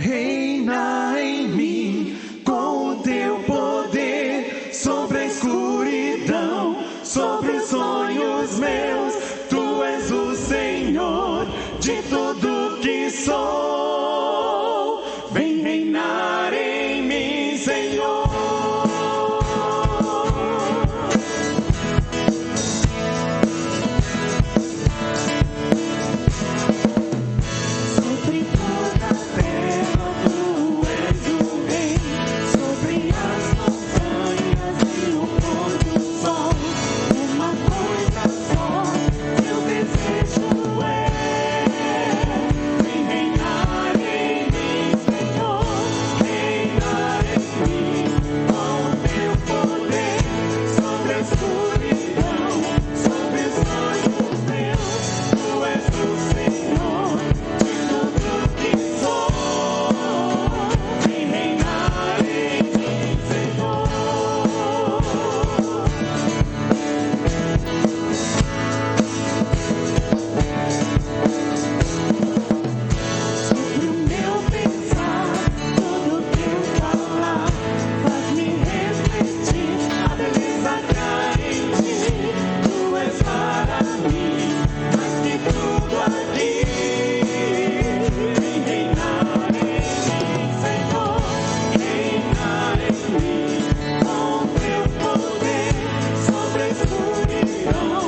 reina em mim, com o teu poder, sobre a escuridão, sobre os sonhos meus. Tu és o Senhor de tudo que sou. Vem reinar em mim, Senhor. Sobre toda a terra tu és o rei, sobre as montanhas e o pôr do sol. Uma coisa só eu desejo é vem reinar em mim, Senhor. Reinar em mim com o teu poder, sobre a escuridão, sobre os sonhos meus. Tu és o Senhor de tudo que sou. Vem reinar em mim, Senhor. Sobre o meu pensar, todo o teu falar, faz-me refletir a beleza que há em ti. Tu és para mim mais que tudo aqui. Vem reinar em mim, Senhor. Reinar em mim com o teu poder, sobre a escuridão,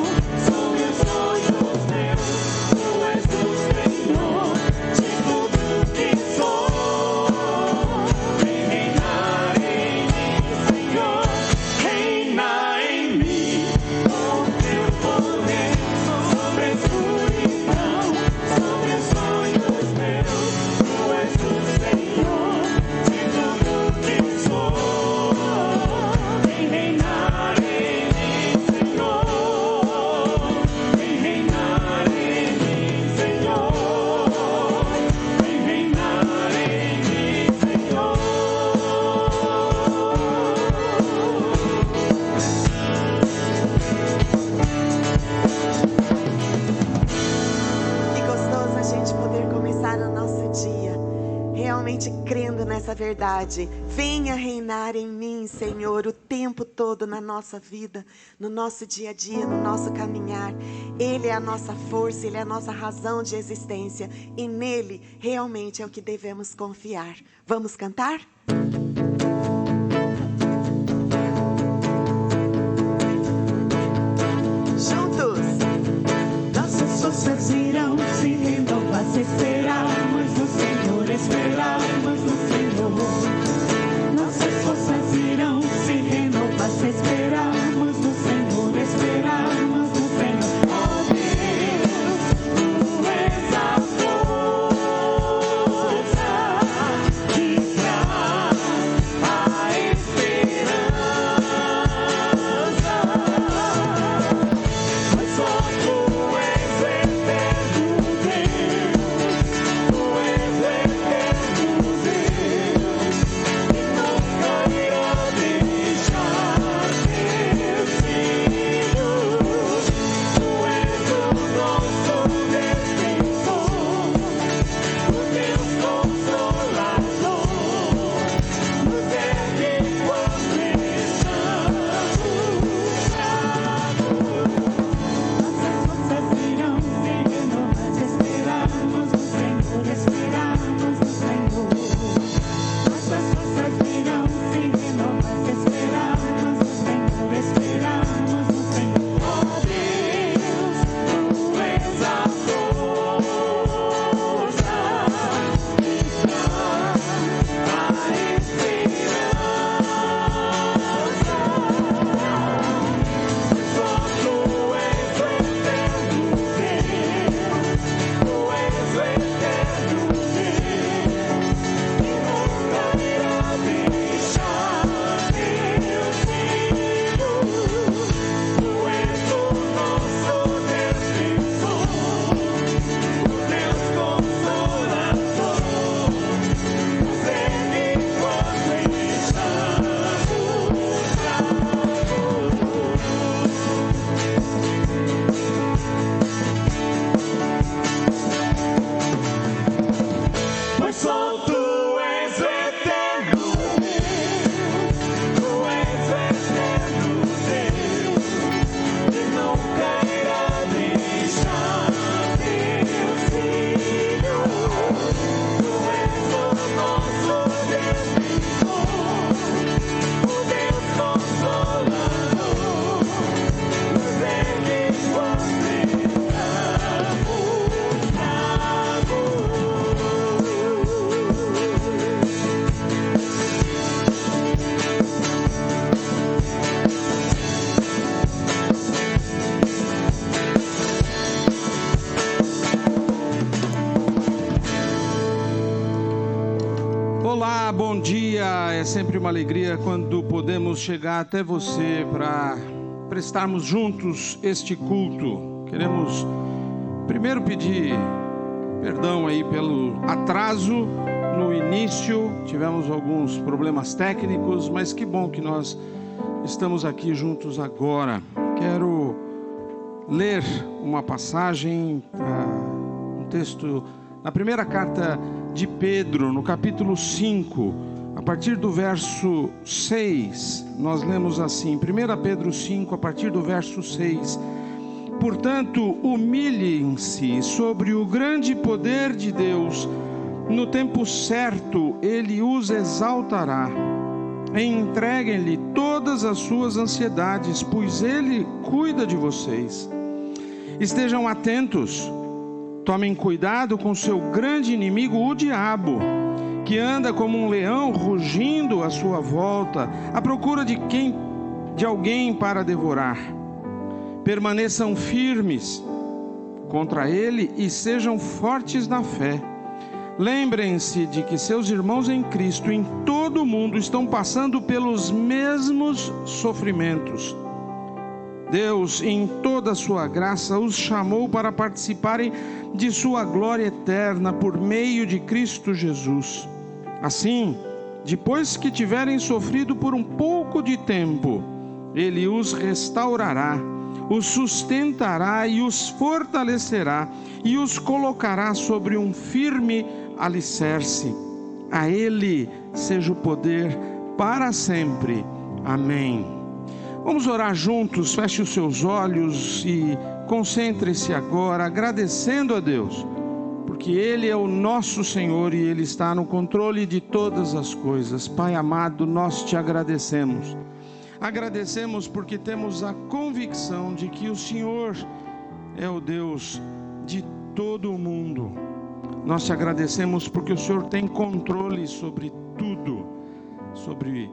sobre os sonhos meus. Tu és o Senhor de tudo que sou. Vem reinar em mim, Senhor. Reina em mim com o teu poder, sobre a escuridão, sobre os sonhos meus. Tu és o Senhor de tudo que sou. Vem reinar em mim, Senhor. Vem reinar em mim, Senhor. Vem reinar em mim, Senhor. Que gostoso a gente poder começar o nosso dia realmente crendo nessa verdade. Venha reinar em mim, Senhor, o tempo todo na nossa vida, no nosso dia a dia, no nosso caminhar. Ele é a nossa força, Ele é a nossa razão de existência, e nele realmente é o que devemos confiar. Vamos cantar? Juntos! Nossas forças irão se renovar se esperarmos no Senhor, esperarmos no Senhor. Nossas forças irão se renovar se esperarmos no Senhor, esperarmos no Senhor. Oh Deus, tu és a força que traz alegria quando podemos chegar até você para prestarmos juntos este culto. Queremos primeiro pedir perdão aí pelo atraso no início. Tivemos alguns problemas técnicos, mas que bom que nós estamos aqui juntos agora. Quero ler uma passagem, um texto na primeira carta de Pedro, no capítulo 5, a partir do verso 6, nós lemos assim, 1 Pedro 5, a partir do verso 6: Portanto, humilhem-se sobre o grande poder de Deus, no tempo certo Ele os exaltará. Entreguem-lhe todas as suas ansiedades, pois Ele cuida de vocês. Estejam atentos, tomem cuidado com seu grande inimigo, o diabo, que anda como um leão rugindo à sua volta, à procura de alguém para devorar. Permaneçam firmes contra ele e sejam fortes na fé. Lembrem-se de que seus irmãos em Cristo em todo o mundo estão passando pelos mesmos sofrimentos. Deus, em toda a sua graça, os chamou para participarem de sua glória eterna por meio de Cristo Jesus. Assim, depois que tiverem sofrido por um pouco de tempo, Ele os restaurará, os sustentará e os fortalecerá e os colocará sobre um firme alicerce. A Ele seja o poder para sempre. Amém. Vamos orar juntos, feche os seus olhos e concentre-se agora, agradecendo a Deus, porque Ele é o nosso Senhor e Ele está no controle de todas as coisas. Pai amado, nós te agradecemos. Agradecemos porque temos a convicção de que o Senhor é o Deus de todo o mundo. Nós te agradecemos porque o Senhor tem controle sobre tudo, sobre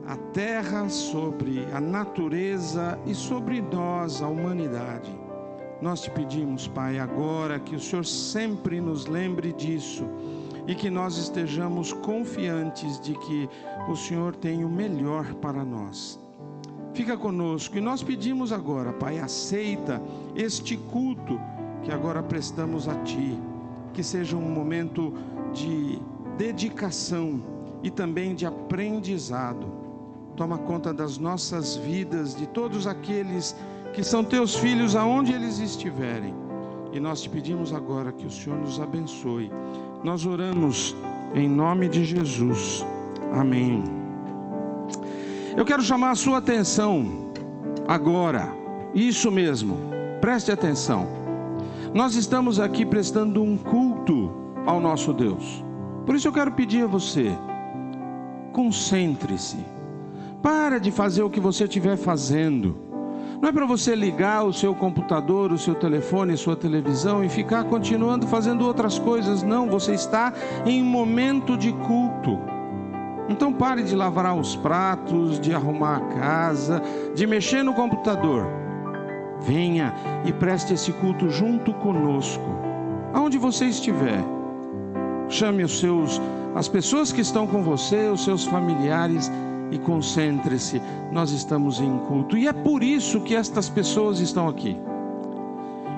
a terra, sobre a natureza e sobre nós, a humanidade. Nós te pedimos, Pai, agora que o Senhor sempre nos lembre disso e que nós estejamos confiantes de que o Senhor tem o melhor para nós. Fica conosco e nós pedimos agora, Pai, aceita este culto que agora prestamos a Ti, que seja um momento de dedicação e também de aprendizado. Toma conta das nossas vidas, de todos aqueles que são Teus filhos, aonde eles estiverem. E nós te pedimos agora que o Senhor nos abençoe. Nós oramos em nome de Jesus. Amém. Eu quero chamar a sua atenção agora. Isso mesmo, preste atenção. Nós estamos aqui prestando um culto ao nosso Deus. Por isso eu quero pedir a você, concentre-se. Para de fazer o que você estiver fazendo. Não é para você ligar o seu computador, o seu telefone, a sua televisão e ficar continuando fazendo outras coisas. Não, você está em um momento de culto. Então pare de lavar os pratos, de arrumar a casa, de mexer no computador. Venha e preste esse culto junto conosco. Aonde você estiver, chame as pessoas que estão com você, os seus familiares, e concentre-se, nós estamos em culto. E é por isso que estas pessoas estão aqui.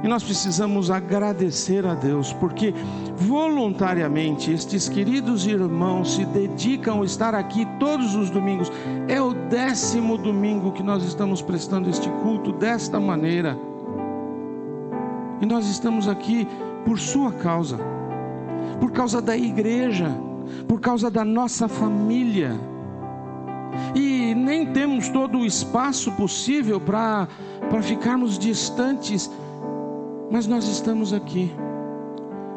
E nós precisamos agradecer a Deus, porque voluntariamente estes queridos irmãos se dedicam a estar aqui todos os domingos. É o 10º domingo que nós estamos prestando este culto desta maneira. E nós estamos aqui por sua causa, por causa da igreja, por causa da nossa família. E nem temos todo o espaço possível para ficarmos distantes, mas nós estamos aqui.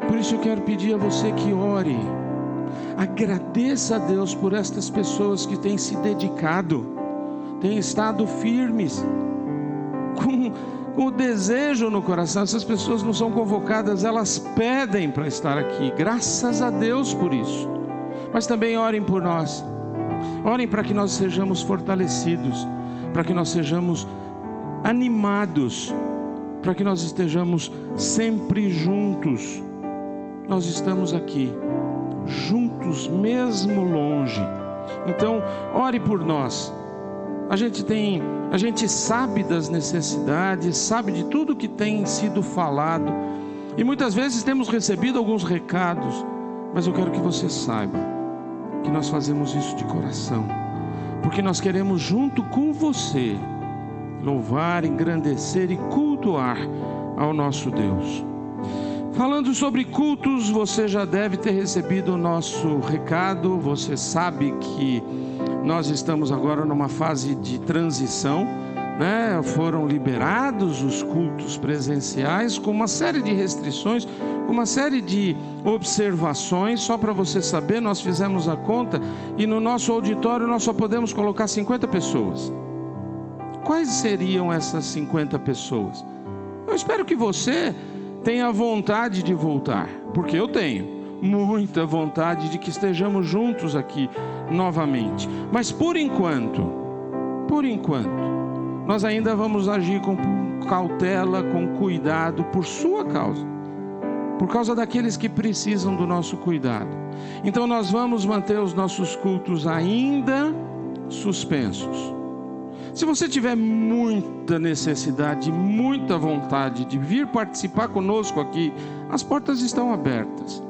Por isso eu quero pedir a você que ore, agradeça a Deus por estas pessoas que têm se dedicado, têm estado firmes, com o desejo no coração. Essas pessoas não são convocadas, elas pedem para estar aqui, graças a Deus por isso. Mas também orem por nós. Orem para que nós sejamos fortalecidos, para que nós sejamos animados, para que nós estejamos sempre juntos. Nós estamos aqui, juntos mesmo longe, Então, ore por nós. A gente sabe das necessidades, sabe de tudo que tem sido falado, e muitas vezes temos recebido alguns recados, mas eu quero que você saiba que nós fazemos isso de coração, porque nós queremos, junto com você, louvar, engrandecer e cultuar ao nosso Deus. Falando sobre cultos, você já deve ter recebido o nosso recado. Você sabe que nós estamos agora numa fase de transição, né? Foram liberados os cultos presenciais com uma série de restrições, uma série de observações. Só para você saber, nós fizemos a conta e no nosso auditório nós só podemos colocar 50 pessoas. Quais seriam essas 50 pessoas? Eu espero que você tenha vontade de voltar, porque eu tenho muita vontade de que estejamos juntos aqui novamente. Mas por enquanto, nós ainda vamos agir com cautela, com cuidado, por sua causa, por causa daqueles que precisam do nosso cuidado. Então nós vamos manter os nossos cultos ainda suspensos. Se você tiver muita necessidade, muita vontade de vir participar conosco aqui, as portas estão abertas.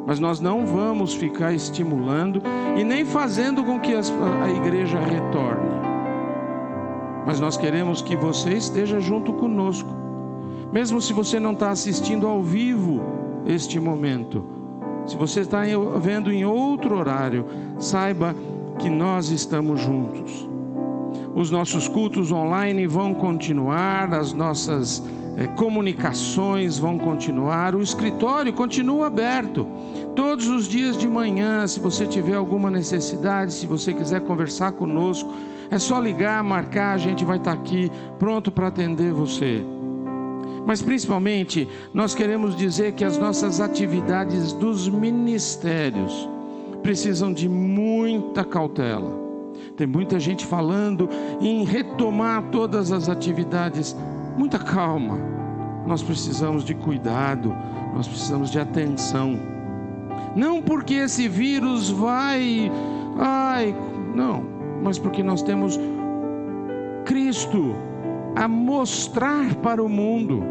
Mas nós não vamos ficar estimulando e nem fazendo com que a igreja retorne. Mas nós queremos que você esteja junto conosco. Mesmo se você não está assistindo ao vivo este momento, se você está vendo em outro horário, saiba que nós estamos juntos. Os nossos cultos online vão continuar, as nossas comunicações vão continuar, o escritório continua aberto todos os dias de manhã. Se você tiver alguma necessidade, se você quiser conversar conosco, é só ligar, marcar, a gente vai estar aqui pronto para atender você. Mas principalmente nós queremos dizer que as nossas atividades dos ministérios precisam de muita cautela. Tem muita gente falando em retomar todas as atividades. Muita calma. Nós precisamos de cuidado, nós precisamos de atenção. Não porque esse vírus não, mas porque nós temos Cristo a mostrar para o mundo.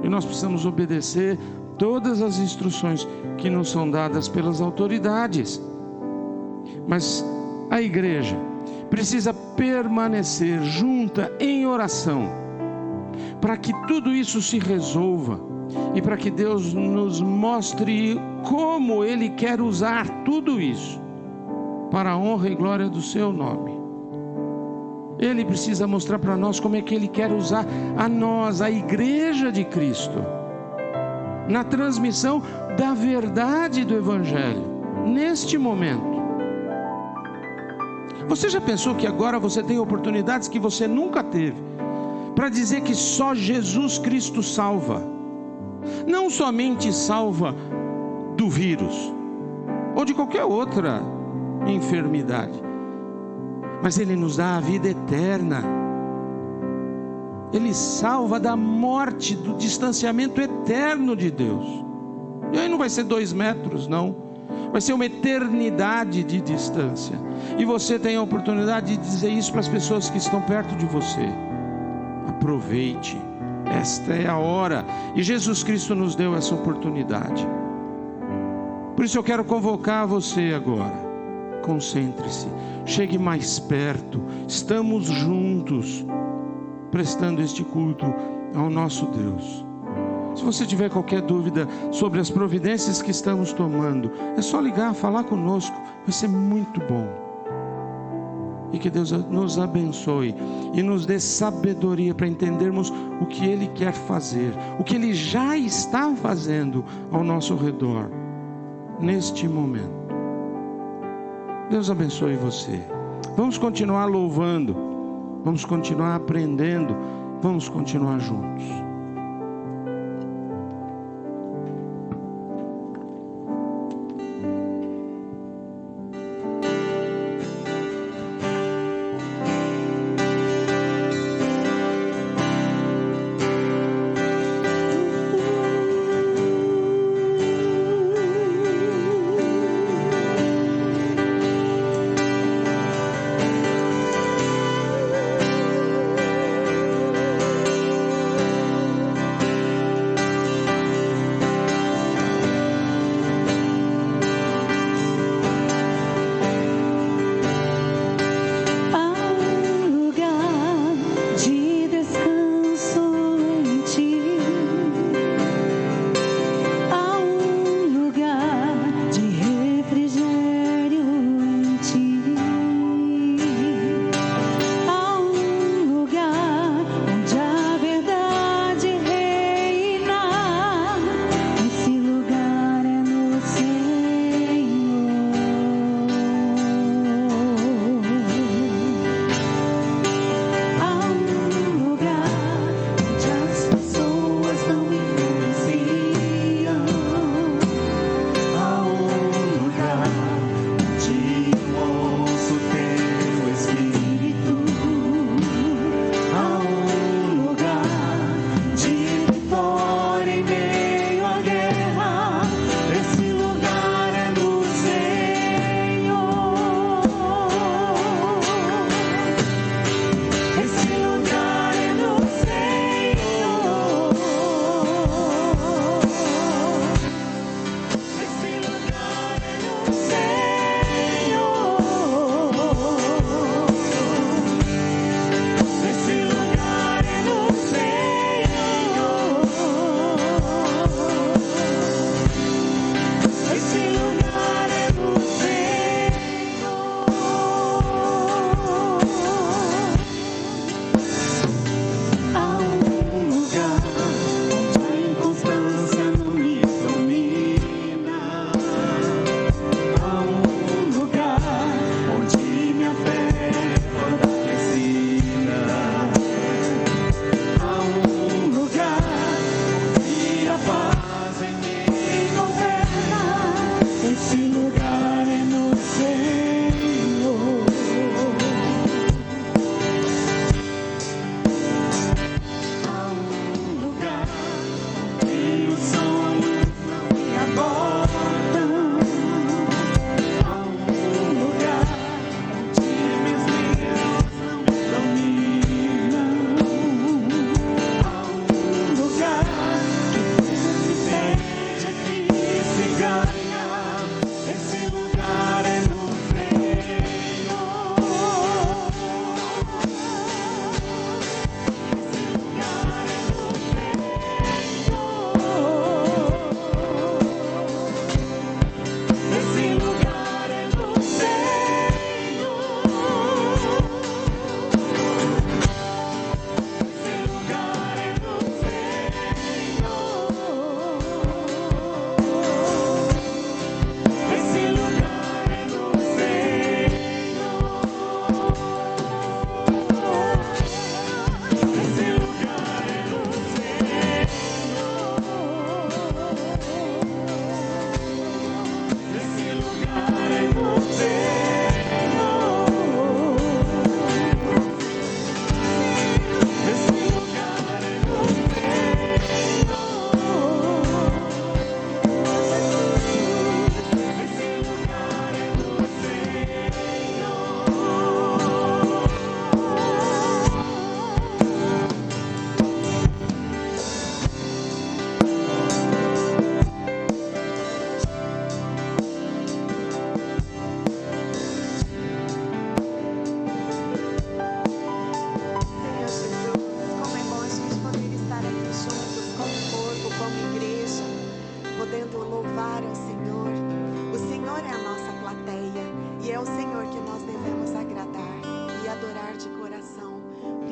E nós precisamos obedecer todas as instruções que nos são dadas pelas autoridades. Mas a igreja precisa permanecer junta em oração, para que tudo isso se resolva e para que Deus nos mostre como Ele quer usar tudo isso para a honra e glória do seu nome. Ele precisa mostrar para nós como é que Ele quer usar a nós, a igreja de Cristo, na transmissão da verdade do Evangelho, neste momento. Você já pensou que agora você tem oportunidades que você nunca teve para dizer que só Jesus Cristo salva? Não somente salva do vírus ou de qualquer outra enfermidade, mas Ele nos dá a vida eterna. Ele salva da morte, do distanciamento eterno de Deus. E aí não vai ser 2 metros, não. Vai ser uma eternidade de distância. E você tem a oportunidade de dizer isso para as pessoas que estão perto de você. Aproveite. Esta é a hora. E Jesus Cristo nos deu essa oportunidade. Por isso eu quero convocar você agora. Concentre-se. Chegue mais perto. Estamos juntos, prestando este culto ao nosso Deus. Se você tiver qualquer dúvida sobre as providências que estamos tomando, é só ligar, falar conosco, vai ser muito bom. E que Deus nos abençoe e nos dê sabedoria para entendermos o que Ele quer fazer, o que Ele já está fazendo ao nosso redor, neste momento. Deus abençoe você. Vamos continuar louvando, vamos continuar aprendendo, vamos continuar juntos.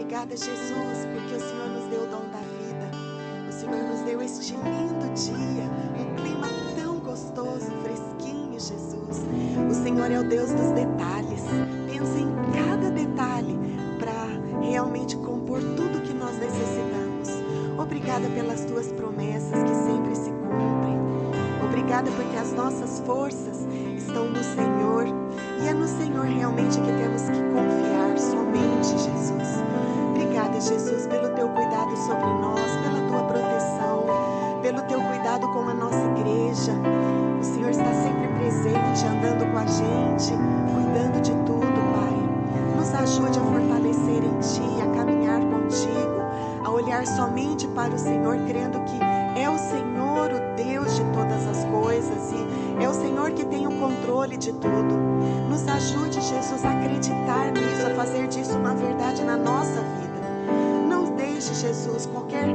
Obrigada, Jesus, porque o Senhor nos deu o dom da vida. O Senhor nos deu este lindo dia, um clima tão gostoso, fresquinho, Jesus. O Senhor é o Deus dos detalhes. Pensa em cada detalhe para realmente compor tudo que nós necessitamos. Obrigada pelas tuas promessas que sempre se cumprem. Obrigada porque as nossas forças estão no Senhor. E é no Senhor realmente que temos que confiar somente, Jesus. Obrigada, Jesus, pelo teu cuidado sobre nós, pela tua proteção, pelo teu cuidado com a nossa igreja. O Senhor está sempre presente, andando com a gente, cuidando de tudo, Pai. Nos ajude a fortalecer em Ti, a caminhar contigo, a olhar somente para o Senhor, crendo que é o Senhor o Deus de todas as coisas e é o Senhor que tem o controle de tudo. Nos ajude, Jesus, a acreditar nisso, a fazer disso uma verdade na nossa vida. Não deixe, Jesus, qualquer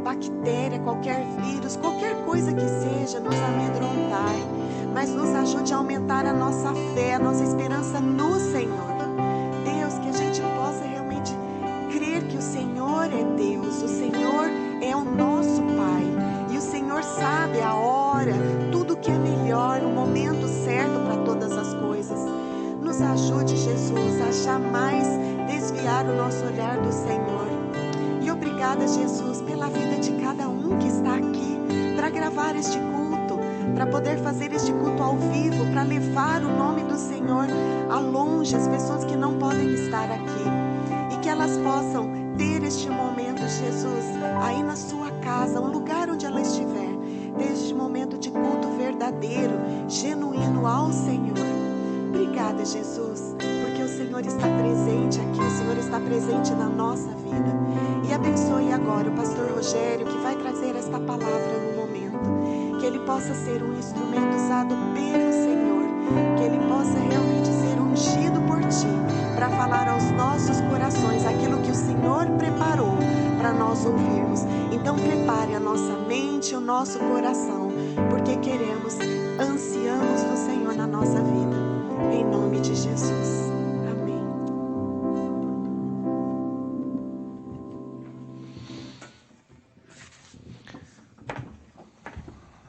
bactéria, qualquer vírus, qualquer coisa que seja, nos amedrontar, mas nos ajude a aumentar a nossa fé, a nossa esperança no Senhor. Deus, que a gente possa realmente crer que o Senhor é Deus, o Senhor é o nosso Pai, e o Senhor sabe a hora, tudo que é melhor, o momento certo para todas as coisas. Nos ajude, Jesus, a jamais desviar o nosso olhar do Senhor. E obrigada, Jesus, pela vida de cada um que está aqui para gravar este culto, para poder fazer este culto ao vivo, para levar o nome do Senhor a longe, as pessoas que não podem estar aqui. E que elas possam ter este momento, Jesus, aí na sua casa, um lugar onde ela estiver, ter este momento de culto verdadeiro, genuíno ao Senhor. Obrigada, Jesus, porque o Senhor está presente aqui, o Senhor está presente na nossa vida. E abençoe agora o pastor Rogério, que vai trazer esta palavra no momento. Que ele possa ser um instrumento usado pelo Senhor, que ele possa realmente ser ungido por Ti, para falar aos nossos corações aquilo que o Senhor preparou para nós ouvirmos. Então prepare a nossa mente, o nosso coração, porque queremos, ansiamos do Senhor na nossa vida. Em nome de Jesus. Amém.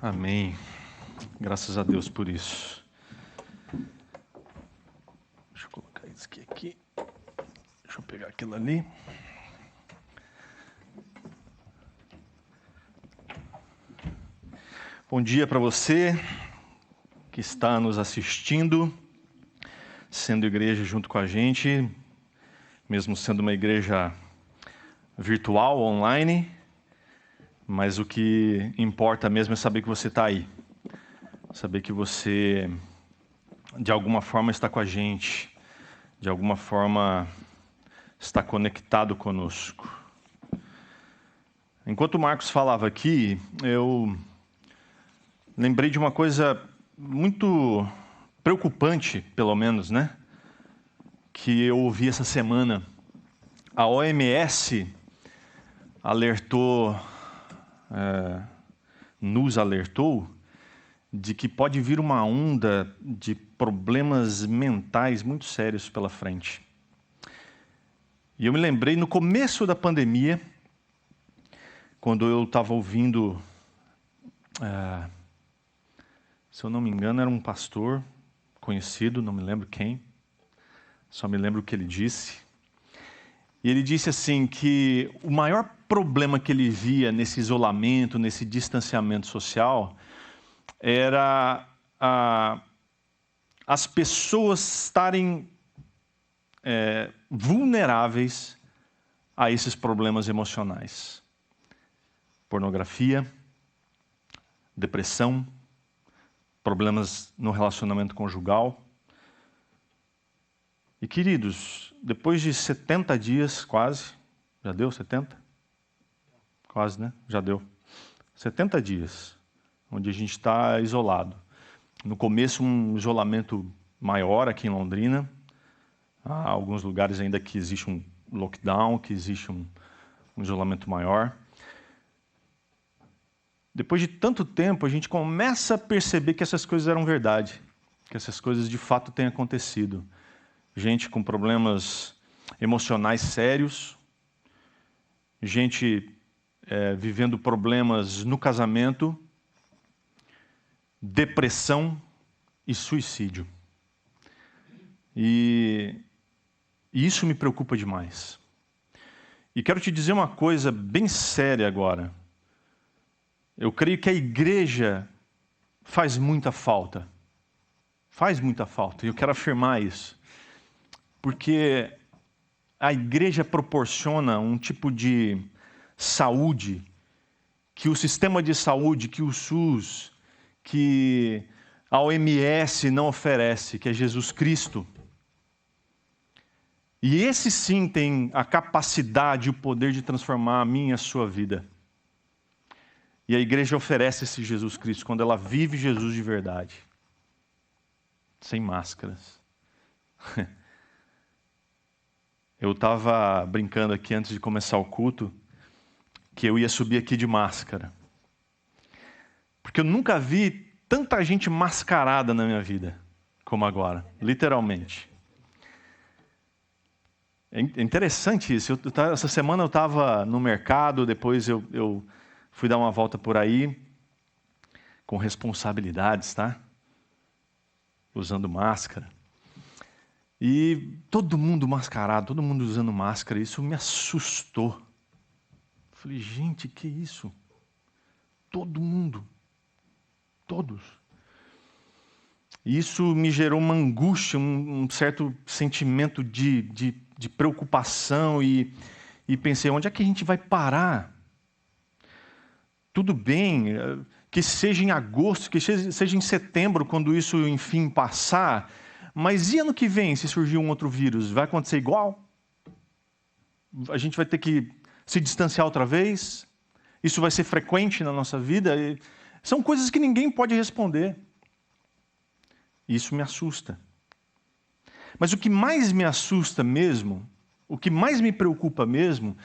Amém. Graças a Deus por isso. Deixa eu colocar isso aqui. Deixa eu pegar aquilo ali. Bom dia para você que está nos assistindo, sendo igreja junto com a gente, mesmo sendo uma igreja virtual, online, mas o que importa mesmo é saber que você está aí, saber que você, de alguma forma, está com a gente, de alguma forma, está conectado conosco. Enquanto o Marcos falava aqui, eu lembrei de uma coisa muito preocupante, pelo menos, né? Que eu ouvi essa semana. A OMS alertou, nos alertou de que pode vir uma onda de problemas mentais muito sérios pela frente. E eu me lembrei no começo da pandemia, quando eu estava ouvindo, se eu não me engano, era um pastor conhecido, não me lembro quem, só me lembro o que ele disse. E ele disse assim que o maior problema que ele via nesse isolamento, nesse distanciamento social, era as pessoas estarem vulneráveis a esses problemas emocionais. Pornografia, depressão, problemas no relacionamento conjugal. E, queridos, depois de 70 dias, quase, já deu 70? Quase, né? Já deu. 70 dias, onde a gente está isolado. No começo, um isolamento maior aqui em Londrina. Há alguns lugares ainda que existe um lockdown, que existe um isolamento maior. Depois de tanto tempo, a gente começa a perceber que essas coisas eram verdade, que essas coisas de fato têm acontecido. Gente com problemas emocionais sérios, gente vivendo problemas no casamento, depressão e suicídio. E isso me preocupa demais. E quero te dizer uma coisa bem séria agora. Eu creio que a igreja faz muita falta. Faz muita falta. E eu quero afirmar isso. Porque a igreja proporciona um tipo de saúde que o sistema de saúde, que o SUS, que a OMS não oferece, que é Jesus Cristo. E esse sim tem a capacidade e o poder de transformar a minha e a sua vida. E a igreja oferece esse Jesus Cristo quando ela vive Jesus de verdade. Sem máscaras. Eu estava brincando aqui antes de começar o culto, que eu ia subir aqui de máscara. Porque eu nunca vi tanta gente mascarada na minha vida, como agora, literalmente. É interessante isso. Essa semana eu estava no mercado, depois eu fui dar uma volta por aí, com responsabilidades, tá? Usando máscara. E todo mundo mascarado, todo mundo usando máscara, isso me assustou. Falei, gente, que isso? Todo mundo. Todos. E isso me gerou uma angústia, um certo sentimento de preocupação e pensei, onde é que a gente vai parar? Tudo bem, que seja em agosto, que seja em setembro, quando isso enfim passar, mas e ano que vem, se surgir um outro vírus? Vai acontecer igual? A gente vai ter que se distanciar outra vez? Isso vai ser frequente na nossa vida? São coisas que ninguém pode responder. Isso me assusta. Mas o que mais me assusta mesmo, o que mais me preocupa mesmo,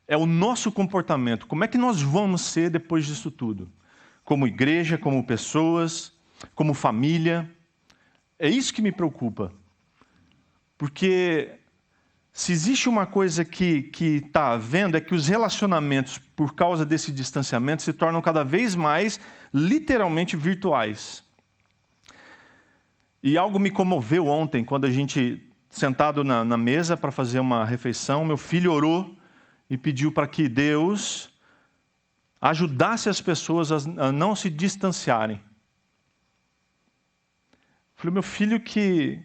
é o nosso comportamento. Como é que nós vamos ser depois disso tudo? Como igreja, como pessoas, como família. É isso que me preocupa. Porque se existe uma coisa que está havendo, é que os relacionamentos, por causa desse distanciamento, se tornam cada vez mais, literalmente, virtuais. E algo me comoveu ontem, quando a gente, sentado na mesa para fazer uma refeição, meu filho orou e pediu para que Deus ajudasse as pessoas a não se distanciarem. Falei, meu filho que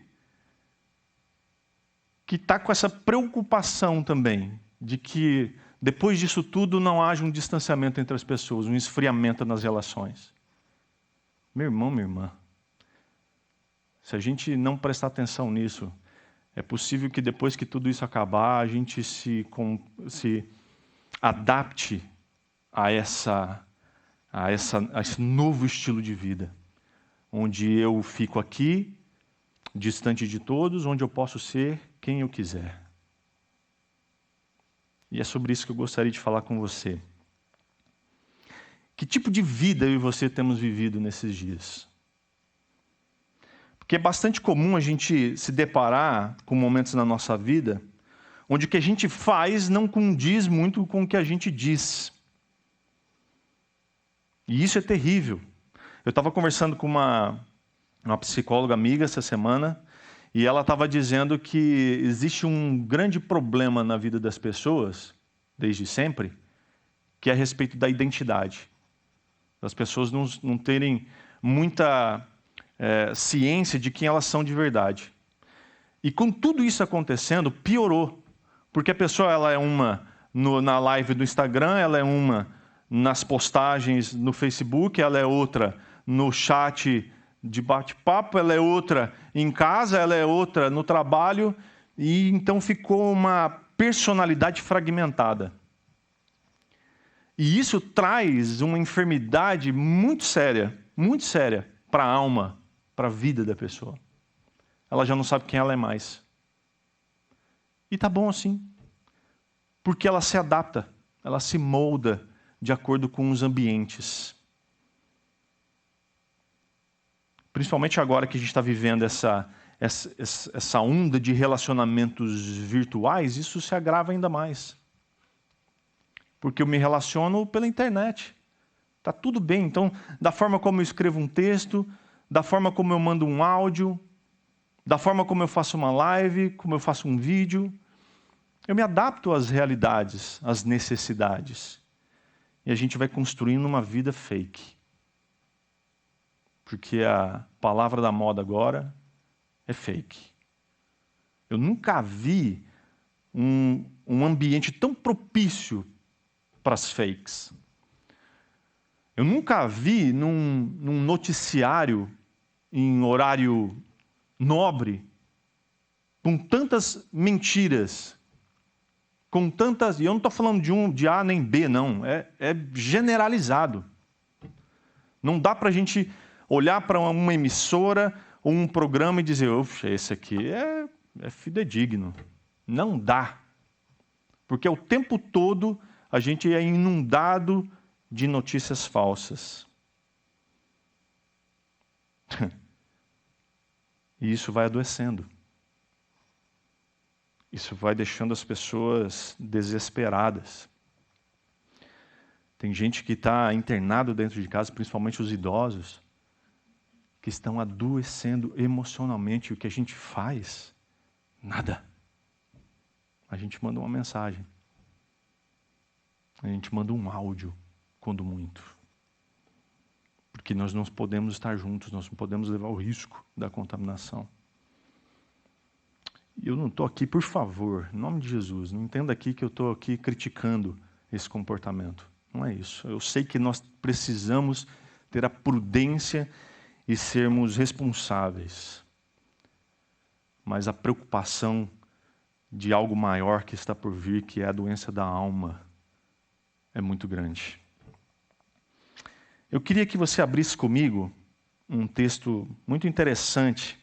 está com essa preocupação também, de que depois disso tudo não haja um distanciamento entre as pessoas, um esfriamento nas relações. Meu irmão, minha irmã, se a gente não prestar atenção nisso, é possível que depois que tudo isso acabar, a gente se adapte a esse novo estilo de vida, onde eu fico aqui, distante de todos, onde eu posso ser quem eu quiser. E é sobre isso que eu gostaria de falar com você. Que tipo de vida eu e você temos vivido nesses dias? Porque é bastante comum a gente se deparar com momentos na nossa vida onde o que a gente faz não condiz muito com o que a gente diz. E isso é terrível. Eu estava conversando com uma psicóloga amiga essa semana e ela estava dizendo que existe um grande problema na vida das pessoas, desde sempre, que é a respeito da identidade. As pessoas não terem muita ciência de quem elas são de verdade. E com tudo isso acontecendo, piorou. Porque a pessoa ela é uma na live do Instagram, ela é uma nas postagens no Facebook, ela é outra no chat de bate-papo, ela é outra em casa, ela é outra no trabalho, e então ficou uma personalidade fragmentada. E isso traz uma enfermidade muito séria para a alma, para a vida da pessoa. Ela já não sabe quem ela é mais. E está bom assim, porque ela se adapta, ela se molda de acordo com os ambientes. Principalmente agora que a gente está vivendo essa onda de relacionamentos virtuais, isso se agrava ainda mais. porque eu me relaciono pela internet. Está tudo bem. Então, da forma como eu escrevo um texto, da forma como eu mando um áudio, da forma como eu faço uma live, como eu faço um vídeo, eu me adapto às realidades, às necessidades. E a gente vai construindo uma vida fake. Porque a palavra da moda agora é fake. Eu nunca vi um ambiente tão propício para as fakes. Eu nunca vi num noticiário em horário nobre, com tantas mentiras, com tantas... E eu não estou falando de A nem B, não. É generalizado. Não dá para a gente olhar para uma emissora ou um programa e dizer, oxe, esse aqui é fidedigno. Não dá. Porque o tempo todo a gente é inundado de notícias falsas. E isso vai adoecendo. Isso vai deixando as pessoas desesperadas. Tem gente que está internado dentro de casa, principalmente os idosos, que estão adoecendo emocionalmente. E o que a gente faz? Nada. A gente manda uma mensagem. A gente manda um áudio, quando muito. Porque nós não podemos estar juntos, nós não podemos levar o risco da contaminação. E eu não estou aqui, por favor, em nome de Jesus, não entenda aqui que eu estou aqui criticando esse comportamento. Não é isso. Eu sei que nós precisamos ter a prudência e sermos responsáveis. Mas a preocupação de algo maior que está por vir, que é a doença da alma, é muito grande. Eu queria que você abrisse comigo um texto muito interessante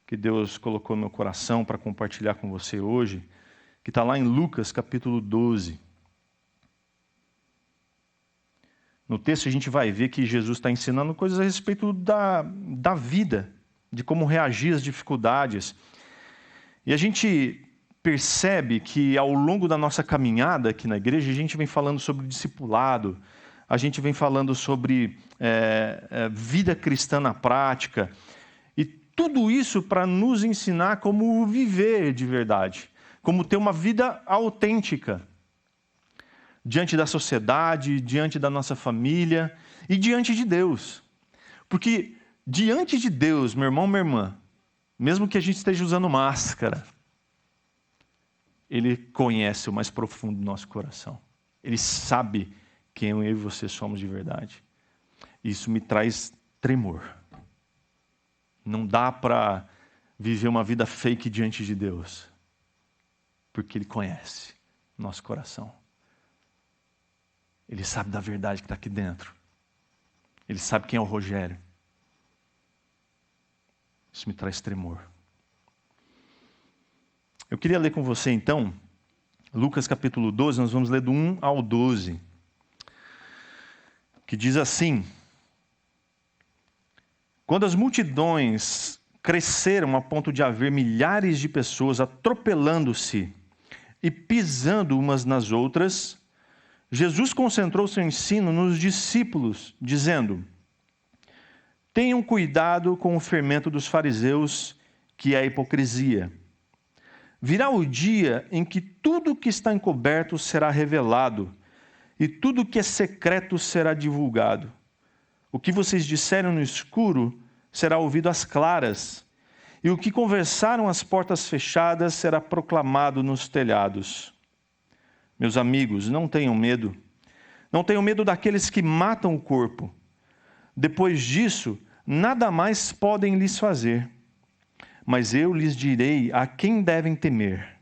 que Deus colocou no meu coração para compartilhar com você hoje, que está lá em Lucas capítulo 12. No texto a gente vai ver que Jesus está ensinando coisas a respeito da vida, de como reagir às dificuldades. E a gente percebe que ao longo da nossa caminhada aqui na igreja, a gente vem falando sobre discipulado, a gente vem falando sobre vida cristã na prática, e tudo isso para nos ensinar como viver de verdade, como ter uma vida autêntica, diante da sociedade, diante da nossa família e diante de Deus. Porque diante de Deus, meu irmão, minha irmã, mesmo que a gente esteja usando máscara, Ele conhece o mais profundo do nosso coração. Ele sabe quem eu e você somos de verdade. Isso me traz tremor. Não dá para viver uma vida fake diante de Deus, porque Ele conhece o nosso coração. Ele sabe da verdade que está aqui dentro. Ele sabe quem é o Rogério. Isso me traz tremor. Eu queria ler com você então, Lucas capítulo 12, nós vamos ler do 1 ao 12. Que diz assim: quando as multidões cresceram a ponto de haver milhares de pessoas atropelando-se e pisando umas nas outras, Jesus concentrou seu ensino nos discípulos, dizendo: tenham cuidado com o fermento dos fariseus, que é a hipocrisia. Virá o dia em que tudo que está encoberto será revelado, e tudo que é secreto será divulgado. O que vocês disseram no escuro será ouvido às claras, e o que conversaram às portas fechadas será proclamado nos telhados. Meus amigos, não tenham medo. Não tenham medo daqueles que matam o corpo. Depois disso, nada mais podem lhes fazer. Mas eu lhes direi a quem devem temer.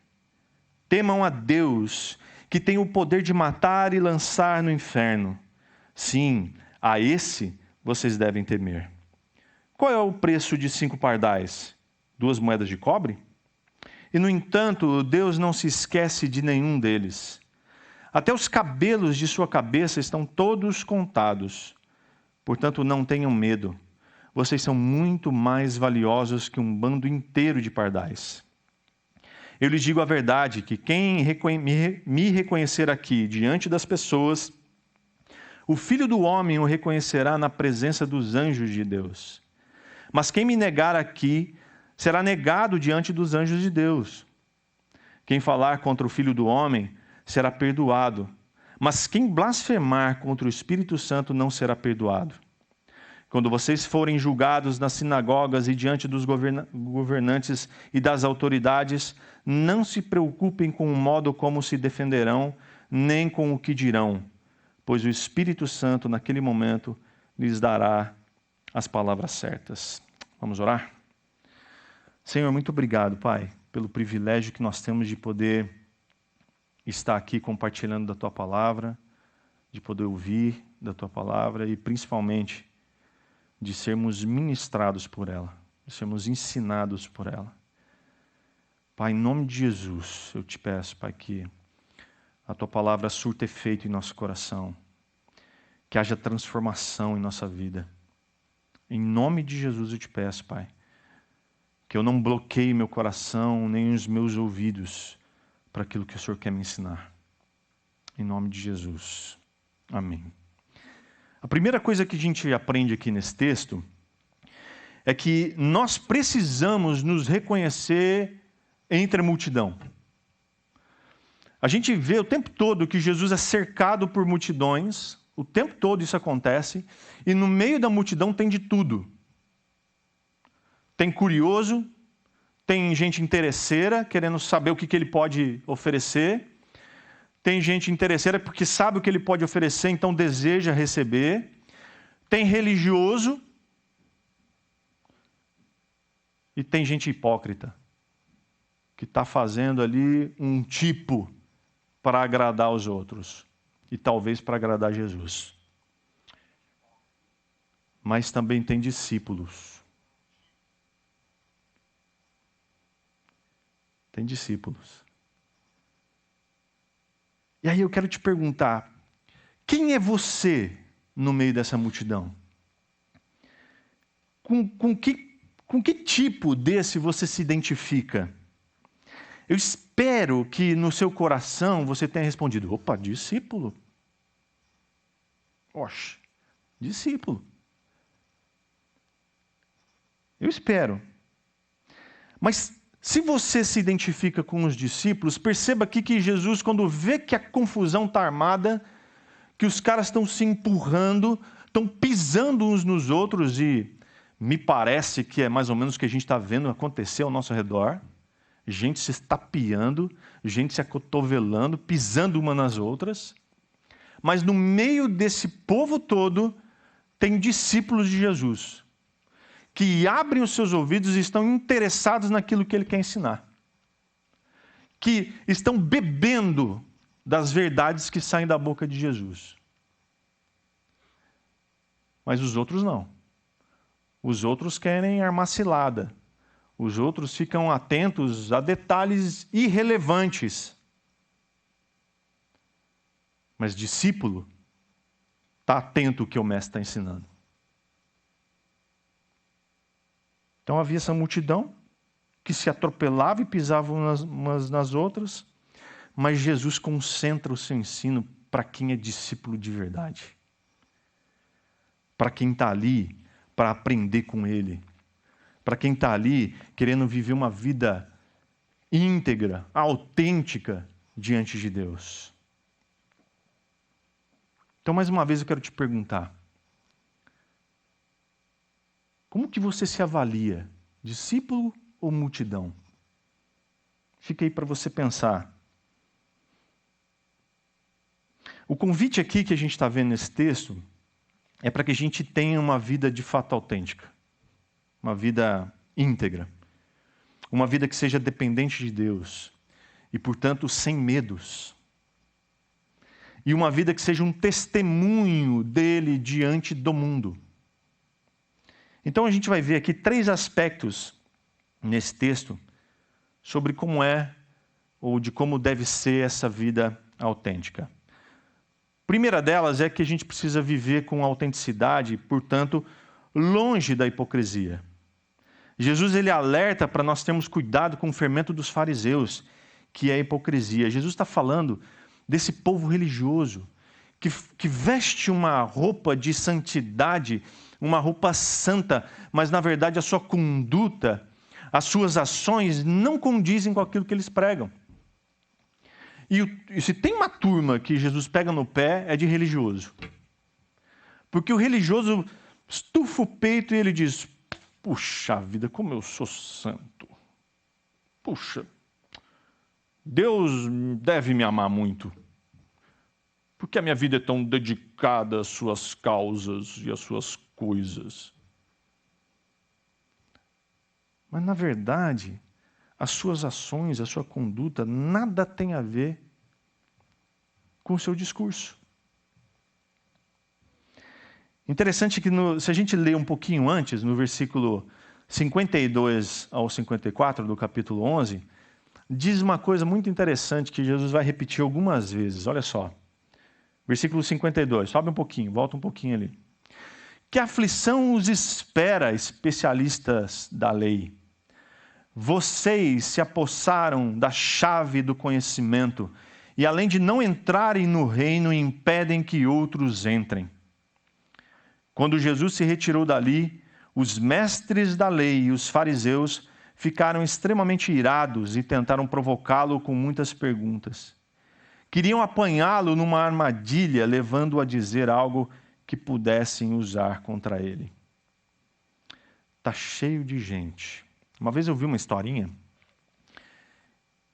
Temam a Deus, que tem o poder de matar e lançar no inferno. Sim, a esse vocês devem temer. Qual é o preço de 5 pardais? 2 moedas de cobre? E, no entanto, Deus não se esquece de nenhum deles. Até os cabelos de sua cabeça estão todos contados. Portanto, não tenham medo. Vocês são muito mais valiosos que um bando inteiro de pardais. Eu lhes digo a verdade, que quem me reconhecer aqui diante das pessoas, o Filho do Homem o reconhecerá na presença dos anjos de Deus. Mas quem me negar aqui, será negado diante dos anjos de Deus. Quem falar contra o Filho do Homem, será perdoado. Mas quem blasfemar contra o Espírito Santo não será perdoado. Quando vocês forem julgados nas sinagogas e diante dos governantes e das autoridades, não se preocupem com o modo como se defenderão, nem com o que dirão, pois o Espírito Santo, naquele momento, lhes dará as palavras certas. Vamos orar? Senhor, muito obrigado, Pai, pelo privilégio que nós temos de poder estar aqui compartilhando da Tua Palavra, de poder ouvir da Tua Palavra e, principalmente, de sermos ministrados por ela, de sermos ensinados por ela. Pai, em nome de Jesus, eu te peço, Pai, que a Tua Palavra surta efeito em nosso coração, que haja transformação em nossa vida. Em nome de Jesus eu te peço, Pai, que eu não bloqueie meu coração, nem os meus ouvidos para aquilo que o Senhor quer me ensinar. Em nome de Jesus. Amém. A primeira coisa que a gente aprende aqui nesse texto é que nós precisamos nos reconhecer entre a multidão. A gente vê o tempo todo que Jesus é cercado por multidões, o tempo todo isso acontece, e no meio da multidão tem de tudo. Tem curioso, tem gente interesseira, querendo saber o que ele pode oferecer. Tem gente interesseira porque sabe o que ele pode oferecer, então deseja receber. Tem religioso. E tem gente hipócrita, que está fazendo ali um tipo para agradar os outros. E talvez para agradar Jesus. Mas também tem discípulos. Tem discípulos. E aí eu quero te perguntar, quem é você no meio dessa multidão? Com que tipo desse você se identifica? Eu espero que no seu coração você tenha respondido, opa, discípulo. Oxe, discípulo. Eu espero. Mas se você se identifica com os discípulos, perceba aqui que Jesus, quando vê que a confusão está armada, que os caras estão se empurrando, estão pisando uns nos outros, e me parece que é mais ou menos o que a gente está vendo acontecer ao nosso redor, gente se estapeando, gente se acotovelando, pisando uma nas outras, mas no meio desse povo todo, tem discípulos de Jesus, que abrem os seus ouvidos e estão interessados naquilo que ele quer ensinar. Que estão bebendo das verdades que saem da boca de Jesus. Mas os outros não. Os outros querem armar cilada. Os outros ficam atentos a detalhes irrelevantes. Mas discípulo está atento ao que o mestre está ensinando. Então havia essa multidão que se atropelava e pisava umas nas outras, mas Jesus concentra o seu ensino para quem é discípulo de verdade. Para quem está ali para aprender com ele. Para quem está ali querendo viver uma vida íntegra, autêntica diante de Deus. Então, mais uma vez eu quero te perguntar, como que você se avalia? Discípulo ou multidão? Fica aí para você pensar. O convite aqui que a gente está vendo nesse texto é para que a gente tenha uma vida de fato autêntica. Uma vida íntegra. Uma vida que seja dependente de Deus. E, portanto, sem medos. E uma vida que seja um testemunho dele diante do mundo. Então a gente vai ver aqui 3 aspectos nesse texto sobre como é ou de como deve ser essa vida autêntica. A primeira delas é que a gente precisa viver com autenticidade, portanto, longe da hipocrisia. Jesus ele alerta para nós termos cuidado com o fermento dos fariseus, que é a hipocrisia. Jesus está falando desse povo religioso, que veste uma roupa de santidade, uma roupa santa, mas na verdade a sua conduta, as suas ações não condizem com aquilo que eles pregam. E se tem uma turma que Jesus pega no pé, é de religioso. Porque o religioso estufa o peito e ele diz: puxa vida, como eu sou santo. Puxa, Deus deve me amar muito. Porque a minha vida é tão dedicada às suas causas e às suas coisas. Mas, na verdade, as suas ações, a sua conduta, nada tem a ver com o seu discurso. Interessante que, se a gente ler um pouquinho antes, no versículo 52 ao 54 do capítulo 11, diz uma coisa muito interessante que Jesus vai repetir algumas vezes. Olha só. Versículo 52, sobe um pouquinho, volta um pouquinho ali. Que aflição os espera, especialistas da lei? Vocês se apossaram da chave do conhecimento e, além de não entrarem no reino, impedem que outros entrem. Quando Jesus se retirou dali, os mestres da lei e os fariseus ficaram extremamente irados e tentaram provocá-lo com muitas perguntas. Queriam apanhá-lo numa armadilha, levando-o a dizer algo que pudessem usar contra ele. Está cheio de gente. Uma vez eu vi uma historinha.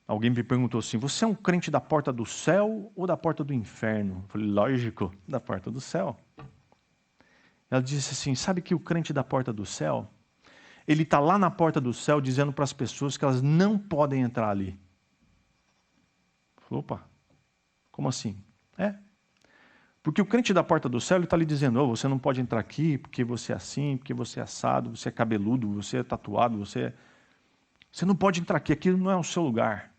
Alguém me perguntou assim: você é um crente da porta do céu ou da porta do inferno? Eu falei: lógico, da porta do céu. Ela disse assim: sabe que o crente da porta do céu, ele está lá na porta do céu dizendo para as pessoas que elas não podem entrar ali. Eu falei: opa, como assim? Porque o crente da porta do céu, ele está ali dizendo: oh, você não pode entrar aqui porque você é assim, porque você é assado, você é cabeludo, você é tatuado, você não pode entrar aqui, aquilo não é o seu lugar.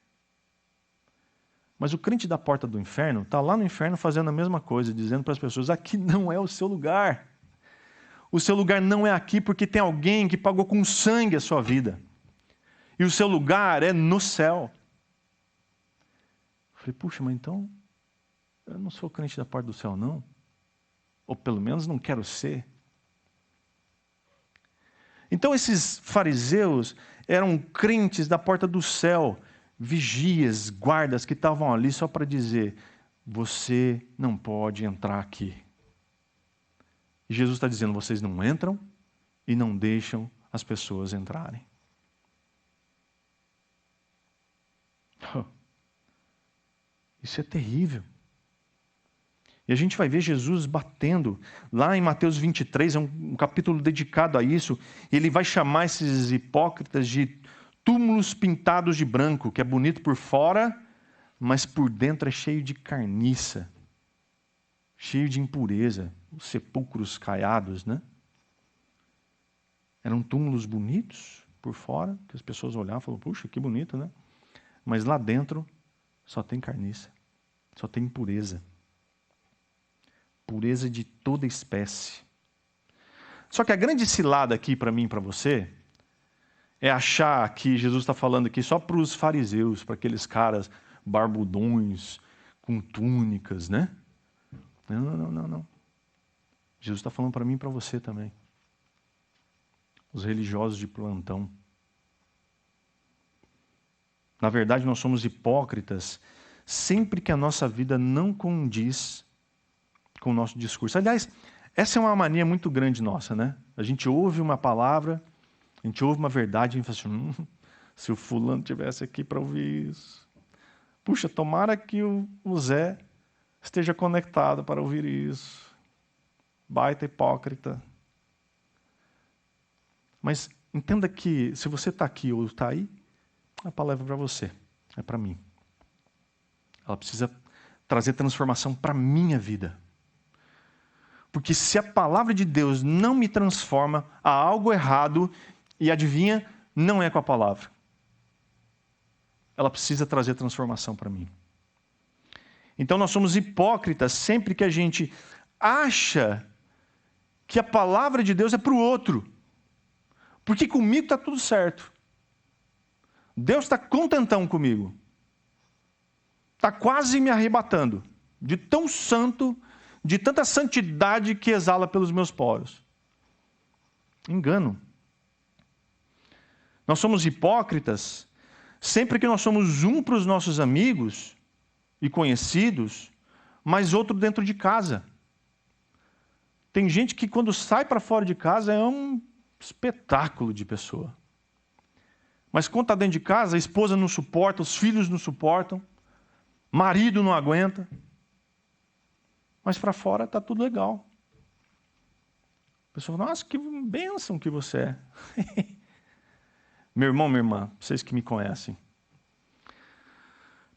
Mas o crente da porta do inferno está lá no inferno fazendo a mesma coisa, dizendo para as pessoas: aqui não é o seu lugar. O seu lugar não é aqui porque tem alguém que pagou com sangue a sua vida. E o seu lugar é no céu. Eu falei: puxa, mas então eu não sou crente da porta do céu, não? Ou pelo menos não quero ser. Então esses fariseus eram crentes da porta do céu, vigias, guardas que estavam ali só para dizer: você não pode entrar aqui. E Jesus está dizendo: vocês não entram e não deixam as pessoas entrarem. Isso é terrível. E a gente vai ver Jesus batendo. Lá em Mateus 23, é um capítulo dedicado a isso. Ele vai chamar esses hipócritas de túmulos pintados de branco, que é bonito por fora, mas por dentro é cheio de carniça, cheio de impureza, os sepulcros caiados, né? Eram túmulos bonitos por fora, que as pessoas olhavam e falavam: puxa, que bonito, né? Mas lá dentro só tem carniça, só tem impureza. Pureza de toda espécie. Só que a grande cilada aqui para mim e para você é achar que Jesus está falando aqui só para os fariseus, para aqueles caras barbudões, com túnicas, né? Não. Jesus está falando para mim e para você também. Os religiosos de plantão. Na verdade, nós somos hipócritas sempre que a nossa vida não condiz com o nosso discurso. Aliás, essa é uma mania muito grande nossa, né? A gente ouve uma palavra, a gente ouve uma verdade e a gente fala assim: se o fulano estivesse aqui para ouvir isso. Puxa, tomara que o Zé esteja conectado para ouvir isso. Baita hipócrita. Mas entenda que se você está aqui ou está aí, a palavra é para você, é para mim. Ela precisa trazer transformação para a minha vida. Porque se a palavra de Deus não me transforma, há algo errado, e adivinha, não é com a palavra. Ela precisa trazer transformação para mim. Então nós somos hipócritas sempre que a gente acha que a palavra de Deus é para o outro. Porque comigo está tudo certo. Deus está contentão comigo. Está quase me arrebatando. De tão santo, de tanta santidade que exala pelos meus poros. Engano. Nós somos hipócritas sempre que nós somos um para os nossos amigos e conhecidos, mas outro dentro de casa. Tem gente que quando sai para fora de casa é um espetáculo de pessoa. Mas quando está dentro de casa, a esposa não suporta, os filhos não suportam, marido não aguenta. Mas para fora está tudo legal. A pessoa fala, nossa, que bênção que você é. Meu irmão, minha irmã, vocês que me conhecem,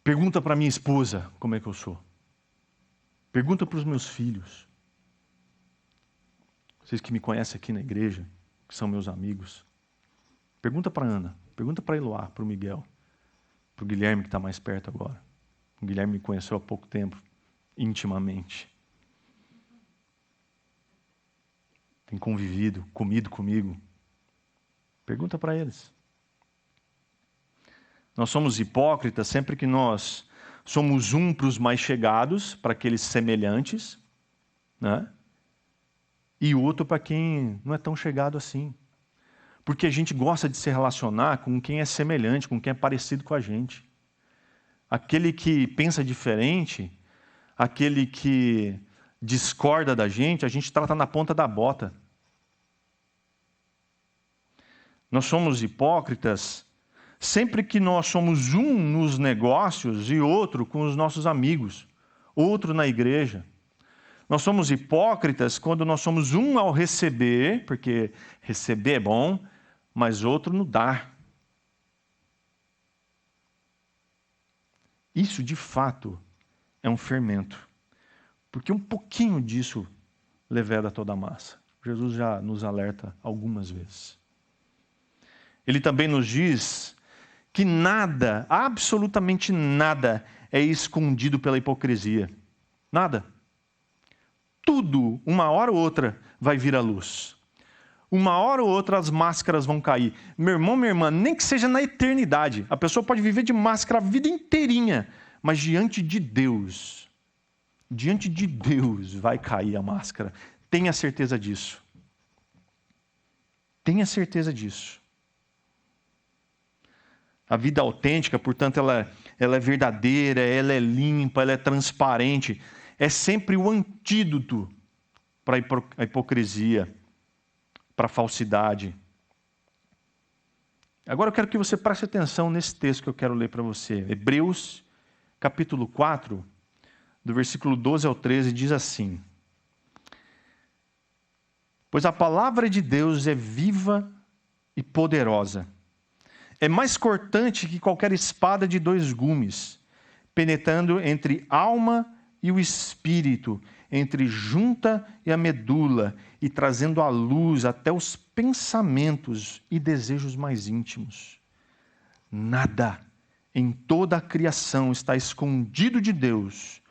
pergunta para minha esposa como é que eu sou. Pergunta para os meus filhos. Vocês que me conhecem aqui na igreja, que são meus amigos. Pergunta para a Ana, pergunta para a Eloá, para o Miguel, para o Guilherme que está mais perto agora. O Guilherme me conheceu há pouco tempo, intimamente. Tem convivido, comido comigo. Pergunta para eles. Nós somos hipócritas sempre que nós somos um para os mais chegados, para aqueles semelhantes, né? E outro para quem não é tão chegado assim. Porque a gente gosta de se relacionar com quem é semelhante, com quem é parecido com a gente. Aquele que pensa diferente, aquele que discorda da gente, a gente trata na ponta da bota. Nós somos hipócritas sempre que nós somos um nos negócios e outro com os nossos amigos, outro na igreja. Nós somos hipócritas quando nós somos um ao receber, porque receber é bom, mas outro no dar. Isso, de fato, é um fermento. Porque um pouquinho disso leveda toda a massa. Jesus já nos alerta algumas vezes. Ele também nos diz que nada, absolutamente nada, é escondido pela hipocrisia. Nada. Tudo, uma hora ou outra, vai vir à luz. Uma hora ou outra as máscaras vão cair. Meu irmão, minha irmã, nem que seja na eternidade. A pessoa pode viver de máscara a vida inteirinha, mas diante de Deus vai cair a máscara. Tenha certeza disso. Tenha certeza disso. A vida autêntica, portanto, ela é verdadeira, ela é limpa, ela é transparente. É sempre o antídoto para a hipocrisia, para a falsidade. Agora eu quero que você preste atenção nesse texto que eu quero ler para você. Hebreus, capítulo 4, do versículo 12 ao 13, diz assim: Pois a palavra de Deus é viva e poderosa. É mais cortante que qualquer espada de 2 gumes, penetrando entre alma e o espírito, entre junta e a medula, e trazendo à luz até os pensamentos e desejos mais íntimos. Nada em toda a criação está escondido de Deus.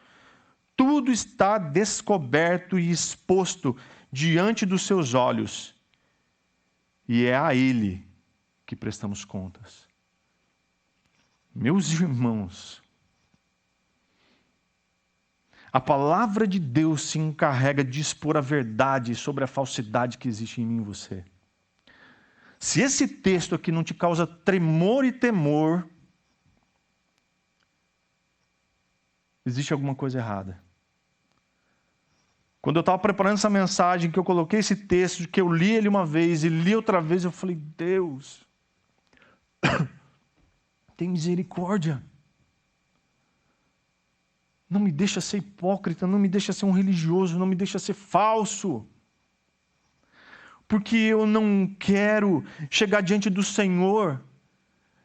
Tudo está descoberto e exposto diante dos seus olhos. E é a Ele que prestamos contas. Meus irmãos, a palavra de Deus se encarrega de expor a verdade sobre a falsidade que existe em mim e você. Se esse texto aqui não te causa tremor e temor, existe alguma coisa errada. Quando eu estava preparando essa mensagem, que eu coloquei esse texto, que eu li ele uma vez e li outra vez, eu falei, Deus, tem misericórdia. Não me deixa ser hipócrita, não me deixa ser um religioso, não me deixa ser falso. Porque eu não quero chegar diante do Senhor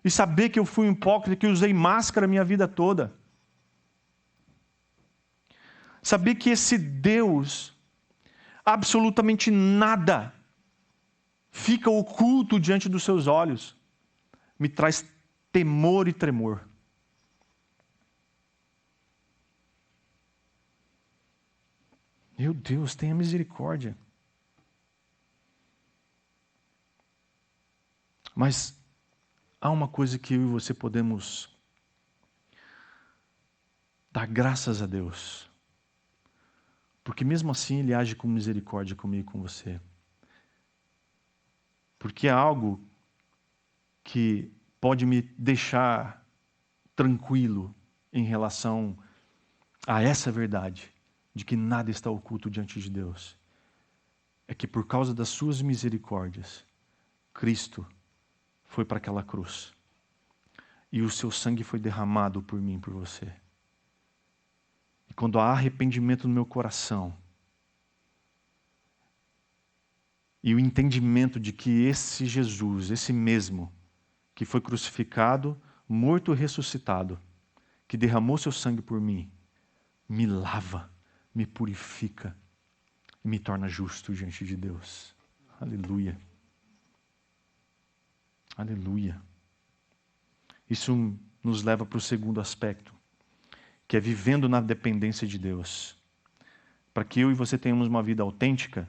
e saber que eu fui um hipócrita, que usei máscara a minha vida toda. Saber que esse Deus, absolutamente nada fica oculto diante dos seus olhos, me traz temor e tremor. Meu Deus, tenha misericórdia. Mas há uma coisa que eu e você podemos dar graças a Deus. Porque mesmo assim Ele age com misericórdia comigo e com você. Porque é algo que pode me deixar tranquilo em relação a essa verdade, de que nada está oculto diante de Deus. É que por causa das suas misericórdias, Cristo foi para aquela cruz. E o seu sangue foi derramado por mim e por você. E quando há arrependimento no meu coração, e o entendimento de que esse Jesus, esse mesmo, que foi crucificado, morto e ressuscitado, que derramou seu sangue por mim, me lava, me purifica e me torna justo diante de Deus. Aleluia. Aleluia. Isso nos leva para o segundo aspecto, que é vivendo na dependência de Deus. Para que eu e você tenhamos uma vida autêntica,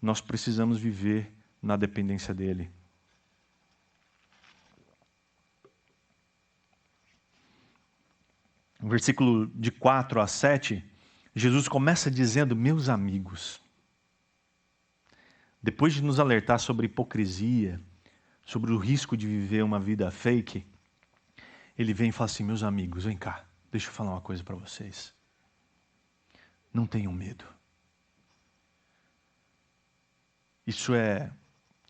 nós precisamos viver na dependência dEle. No versículo de 4 a 7, Jesus começa dizendo: meus amigos. Depois de nos alertar sobre hipocrisia, sobre o risco de viver uma vida fake, Ele vem e fala assim: meus amigos, vem cá, deixa eu falar uma coisa para vocês. Não tenham medo. Isso é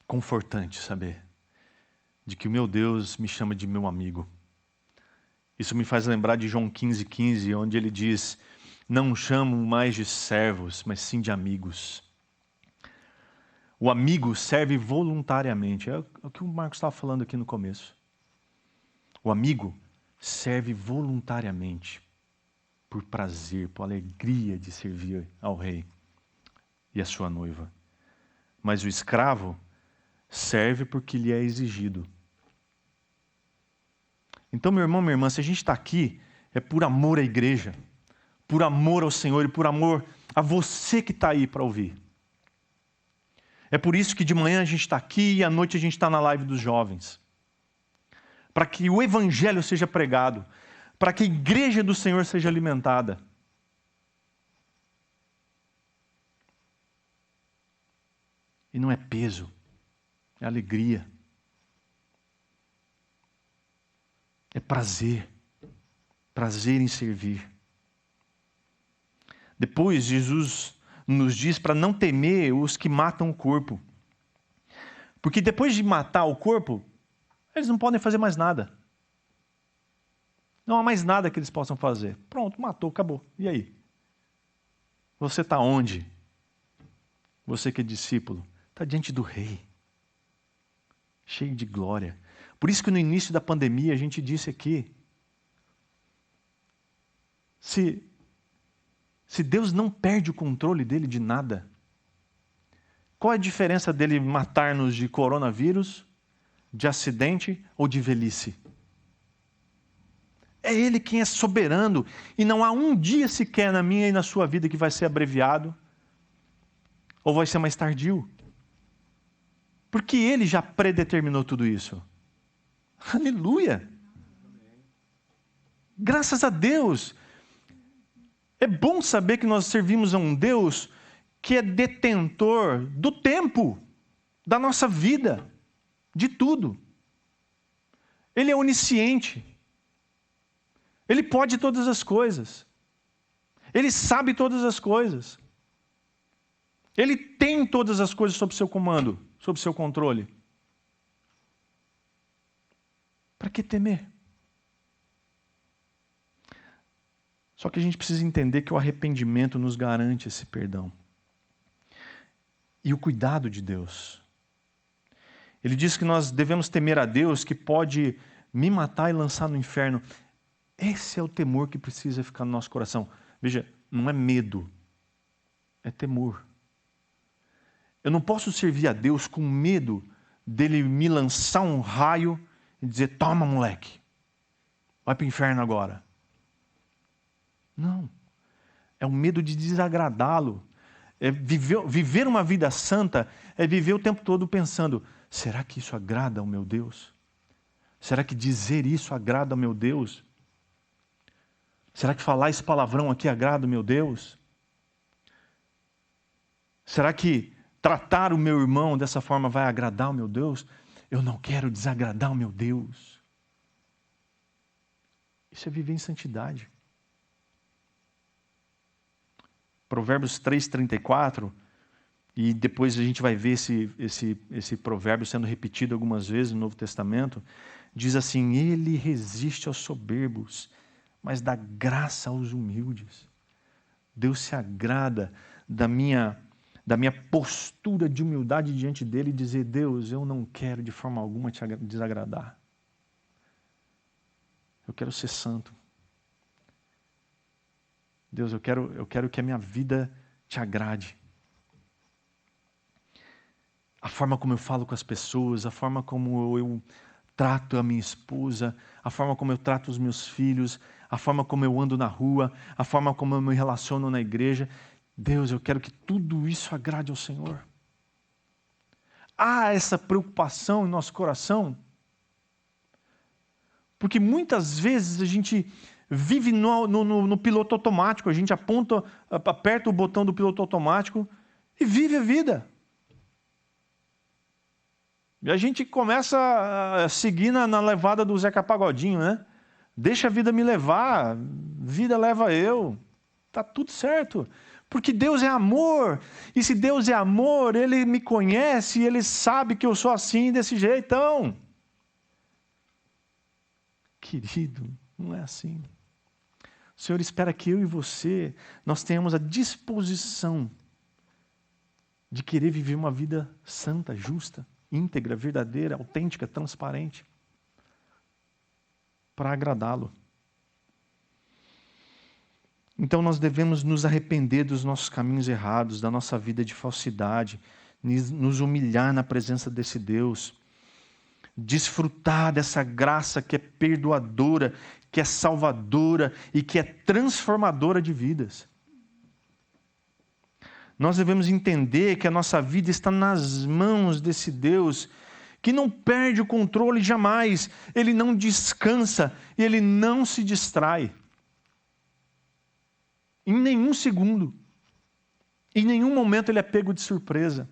confortante saber de que o meu Deus me chama de meu amigo. Isso me faz lembrar de João 15,15, onde ele diz: não chamo mais de servos, mas sim de amigos. O amigo serve voluntariamente. É o que o Marcos estava falando aqui no começo. O amigo serve voluntariamente, por prazer, por alegria de servir ao rei e à sua noiva. Mas o escravo serve porque lhe é exigido. Então, meu irmão, minha irmã, se a gente está aqui, é por amor à igreja, por amor ao Senhor e por amor a você que está aí para ouvir. É por isso que de manhã a gente está aqui e à noite a gente está na live dos jovens. Para que o evangelho seja pregado, para que a igreja do Senhor seja alimentada. E não é peso, é alegria. É prazer. Prazer em servir. Depois, Jesus nos diz para não temer os que matam o corpo. Porque depois de matar o corpo, eles não podem fazer mais nada. Não há mais nada que eles possam fazer. Pronto, matou, acabou. E aí? Você está onde? Você que é discípulo, está diante do Rei. Cheio de glória. Por isso que no início da pandemia a gente disse aqui, se Deus não perde o controle dele de nada, qual é a diferença dele matar-nos de coronavírus, de acidente ou de velhice? É Ele quem é soberano e não há um dia sequer na minha e na sua vida que vai ser abreviado ou vai ser mais tardio. Porque Ele já predeterminou tudo isso. Aleluia! Graças a Deus! É bom saber que nós servimos a um Deus que é detentor do tempo, da nossa vida, de tudo. Ele é onisciente. Ele pode todas as coisas. Ele sabe todas as coisas. Ele tem todas as coisas sob seu comando, sob seu controle. Para que temer? Só que a gente precisa entender que o arrependimento nos garante esse perdão. E o cuidado de Deus. Ele diz que nós devemos temer a Deus que pode me matar e lançar no inferno. Esse é o temor que precisa ficar no nosso coração. Veja, não é medo, é temor. Eu não posso servir a Deus com medo dele me lançar um raio e dizer: toma, moleque, vai para o inferno agora. Não. É o medo de desagradá-lo. Viver uma vida santa é viver o tempo todo pensando, será que isso agrada ao meu Deus? Será que dizer isso agrada ao meu Deus? Será que falar esse palavrão aqui agrada ao meu Deus? Será que tratar o meu irmão dessa forma vai agradar ao meu Deus? Eu não quero desagradar o meu Deus. Isso é viver em santidade. Provérbios 3:34, e depois a gente vai ver esse provérbio sendo repetido algumas vezes no Novo Testamento, diz assim, ele resiste aos soberbos, mas dá graça aos humildes. Deus se agrada da minha postura de humildade diante dele e dizer, Deus, eu não quero de forma alguma te desagradar. Eu quero ser santo. Deus, eu quero que a minha vida te agrade. A forma como eu falo com as pessoas, a forma como eu trato a minha esposa, a forma como eu trato os meus filhos, a forma como eu ando na rua, a forma como eu me relaciono na igreja. Deus, eu quero que tudo isso agrade ao Senhor. Há essa preocupação em nosso coração, porque muitas vezes a gente vive no piloto automático, a gente aperta o botão do piloto automático e vive a vida. E a gente começa a seguir na levada do Zeca Pagodinho, né? Deixa a vida me levar, vida leva eu. Tá tudo certo. Porque Deus é amor. E se Deus é amor, Ele me conhece e Ele sabe que eu sou assim, desse jeitão. Querido, não é assim. O Senhor espera que eu e você, nós tenhamos a disposição de querer viver uma vida santa, justa, íntegra, verdadeira, autêntica, transparente, para agradá-lo. Então nós devemos nos arrepender dos nossos caminhos errados, da nossa vida de falsidade, nos humilhar na presença desse Deus, desfrutar dessa graça que é perdoadora, que é salvadora e que é transformadora de vidas. Nós devemos entender que a nossa vida está nas mãos desse Deus que não perde o controle jamais, Ele não descansa e Ele não se distrai. Em nenhum segundo, em nenhum momento Ele é pego de surpresa.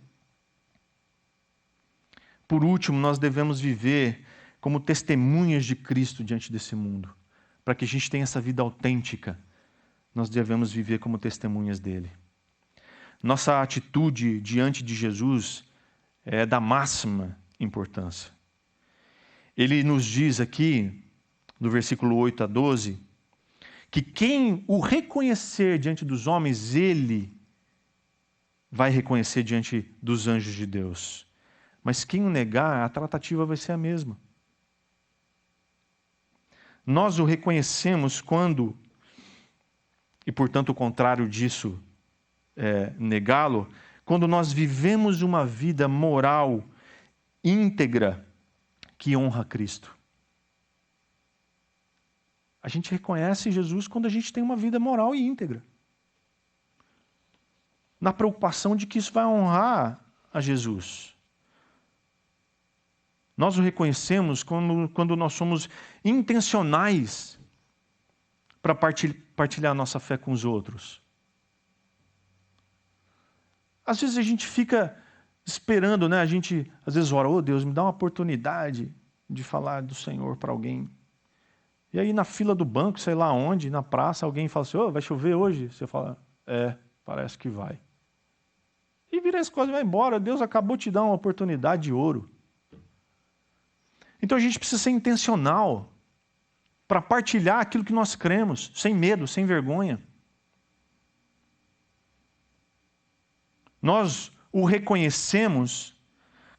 Por último, nós devemos viver como testemunhas de Cristo diante desse mundo. Para que a gente tenha essa vida autêntica, nós devemos viver como testemunhas dele. Nossa atitude diante de Jesus é da máxima importância. Ele nos diz aqui, no versículo 8 a 12, que quem o reconhecer diante dos homens, ele vai reconhecer diante dos anjos de Deus. Mas quem o negar, a tratativa vai ser a mesma. Nós o reconhecemos quando, e portanto o contrário disso é negá-lo, quando nós vivemos uma vida moral íntegra que honra Cristo. A gente reconhece Jesus quando a gente tem uma vida moral e íntegra. Na preocupação de que isso vai honrar a Jesus. Nós o reconhecemos quando nós somos intencionais para partilhar a nossa fé com os outros. Às vezes a gente fica esperando, né? A gente às vezes ora, oh Deus, me dá uma oportunidade de falar do Senhor para alguém. E aí na fila do banco, sei lá onde, na praça, alguém fala assim, oh, vai chover hoje? Você fala, parece que vai. E vira as coisas e vai embora. Deus acabou de te dar uma oportunidade de ouro. Então a gente precisa ser intencional para partilhar aquilo que nós cremos, sem medo, sem vergonha. Nós o reconhecemos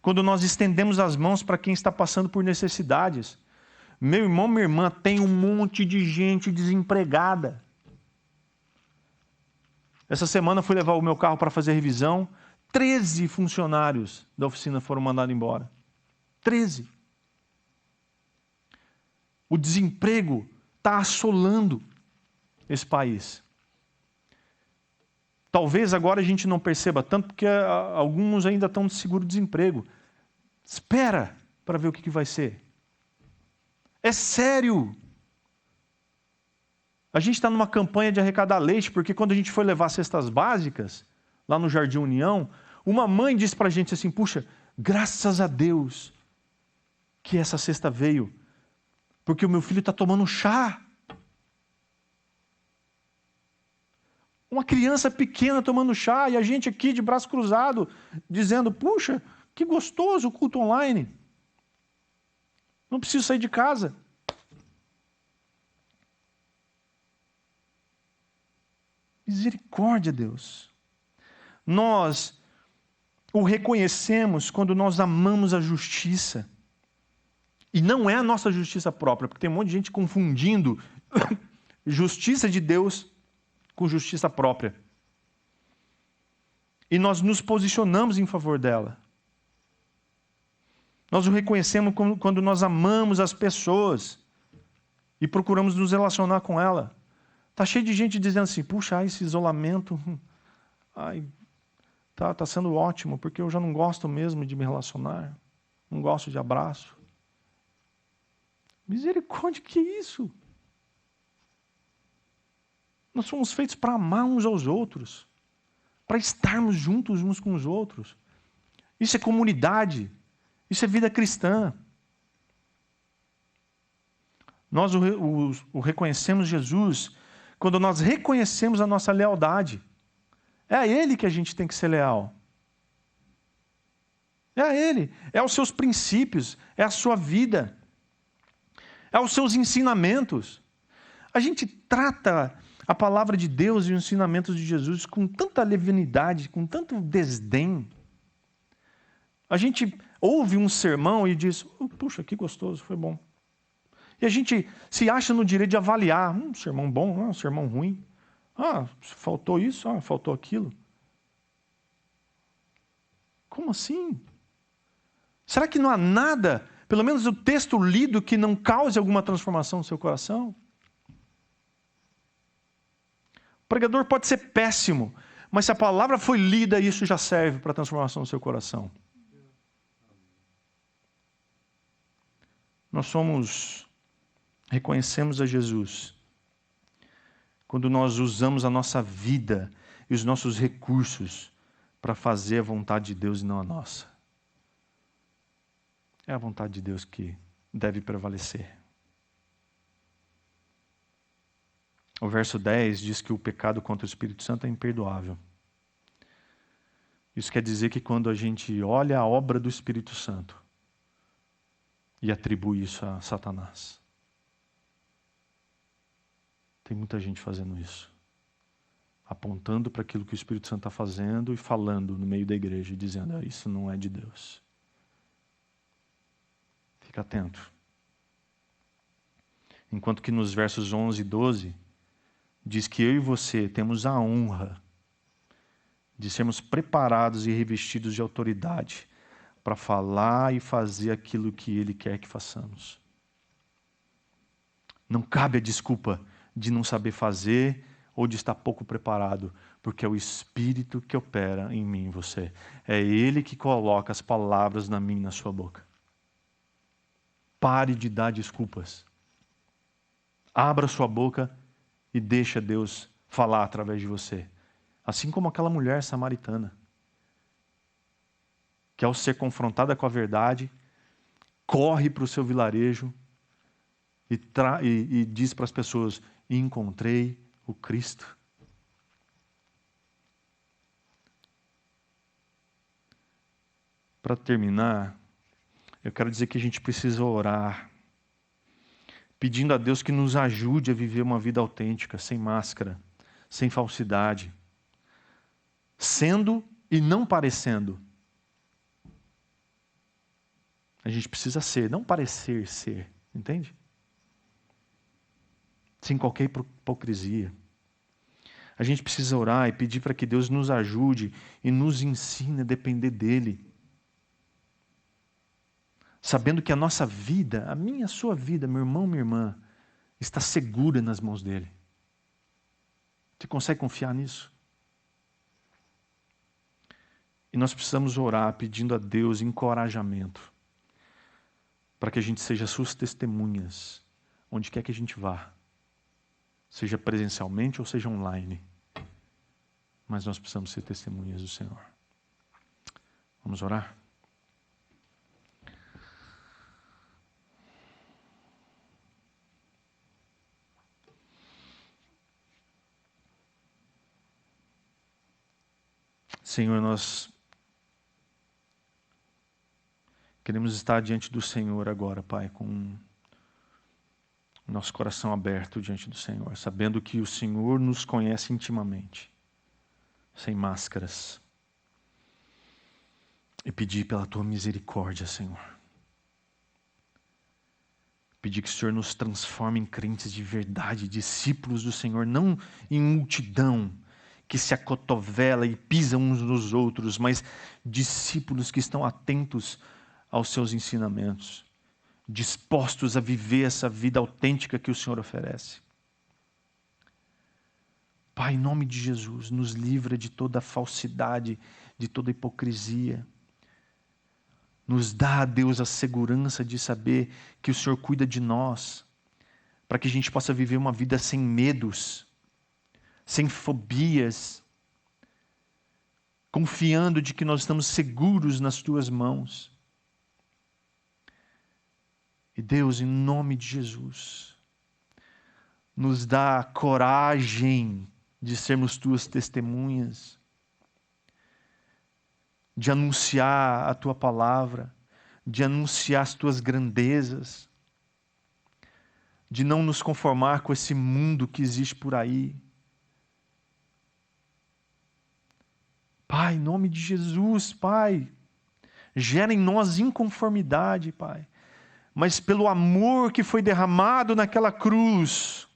quando nós estendemos as mãos para quem está passando por necessidades. Meu irmão, minha irmã, tem um monte de gente desempregada. Essa semana fui levar o meu carro para fazer revisão, 13 funcionários da oficina foram mandados embora. 13. O desemprego está assolando esse país. Talvez agora a gente não perceba tanto, porque alguns ainda estão de seguro-desemprego. Espera para ver o que vai ser. É sério. A gente está numa campanha de arrecadar leite, porque quando a gente foi levar cestas básicas, lá no Jardim União, uma mãe disse para a gente assim, puxa, graças a Deus que essa cesta veio, porque o meu filho está tomando chá. Uma criança pequena tomando chá e a gente aqui de braço cruzado, dizendo, puxa, que gostoso o culto online. Não preciso sair de casa. Misericórdia, Deus. Nós o reconhecemos quando nós amamos a justiça. E não é a nossa justiça própria, porque tem um monte de gente confundindo justiça de Deus com justiça própria. E nós nos posicionamos em favor dela. Nós o reconhecemos quando nós amamos as pessoas e procuramos nos relacionar com ela. Está cheio de gente dizendo assim, puxa, esse isolamento tá sendo ótimo, porque eu já não gosto mesmo de me relacionar. Não gosto de abraço. Misericórdia, que isso? Nós somos feitos para amar uns aos outros, para estarmos juntos uns com os outros. Isso é comunidade, isso é vida cristã. Nós o reconhecemos Jesus quando nós reconhecemos a nossa lealdade. É a Ele que a gente tem que ser leal. É a Ele, é aos seus princípios, é a sua vida, é aos seus ensinamentos. A gente trata a palavra de Deus e os ensinamentos de Jesus com tanta levianidade, com tanto desdém. A gente ouve um sermão e diz, puxa, que gostoso, foi bom. E a gente se acha no direito de avaliar, um sermão bom, um sermão ruim. Faltou isso, faltou aquilo. Como assim? Será que não há nada, pelo menos o texto lido, que não cause alguma transformação no seu coração? O pregador pode ser péssimo, mas se a palavra foi lida, isso já serve para a transformação do seu coração. Nós reconhecemos a Jesus quando nós usamos a nossa vida e os nossos recursos para fazer a vontade de Deus e não a nossa. É a vontade de Deus que deve prevalecer. O verso 10 diz que o pecado contra o Espírito Santo é imperdoável. Isso quer dizer que quando a gente olha a obra do Espírito Santo e atribui isso a Satanás, tem muita gente fazendo isso. Apontando para aquilo que o Espírito Santo está fazendo e falando no meio da igreja, dizendo, isso não é de Deus. Fica atento. Enquanto que nos versos 11 e 12, diz que eu e você temos a honra de sermos preparados e revestidos de autoridade para falar e fazer aquilo que Ele quer que façamos. Não cabe a desculpa de não saber fazer ou de estar pouco preparado, porque é o Espírito que opera em mim e você. É Ele que coloca as palavras na minha e na sua boca. Pare de dar desculpas. Abra sua boca e deixa Deus falar através de você. Assim como aquela mulher samaritana, que ao ser confrontada com a verdade, corre para o seu vilarejo e diz para as pessoas, encontrei o Cristo. Para terminar, eu quero dizer que a gente precisa orar, pedindo a Deus que nos ajude a viver uma vida autêntica, sem máscara, sem falsidade, sendo e não parecendo. A gente precisa ser, não parecer ser, entende? Sem qualquer hipocrisia. A gente precisa orar e pedir para que Deus nos ajude e nos ensine a depender dEle. Sabendo que a nossa vida, a minha, a sua vida, meu irmão, minha irmã, está segura nas mãos dEle. Você consegue confiar nisso? E nós precisamos orar pedindo a Deus encorajamento para que a gente seja suas testemunhas, onde quer que a gente vá, seja presencialmente ou seja online. Mas nós precisamos ser testemunhas do Senhor. Vamos orar? Senhor, nós queremos estar diante do Senhor agora, Pai, com o nosso coração aberto diante do Senhor, sabendo que o Senhor nos conhece intimamente, sem máscaras, e pedir pela Tua misericórdia, Senhor. Pedir que o Senhor nos transforme em crentes de verdade, discípulos do Senhor, não em multidão que se acotovela e pisa uns nos outros, mas discípulos que estão atentos aos seus ensinamentos, dispostos a viver essa vida autêntica que o Senhor oferece. Pai, em nome de Jesus, nos livra de toda falsidade, de toda hipocrisia. Nos dá, Deus, a segurança de saber que o Senhor cuida de nós, para que a gente possa viver uma vida sem medos, sem fobias, confiando de que nós estamos seguros nas Tuas mãos. E Deus, em nome de Jesus, nos dá coragem de sermos Tuas testemunhas, de anunciar a Tua palavra, de anunciar as Tuas grandezas, de não nos conformar com esse mundo que existe por aí. Pai, em nome de Jesus, Pai, gera em nós inconformidade, Pai, mas pelo amor que foi derramado naquela cruz,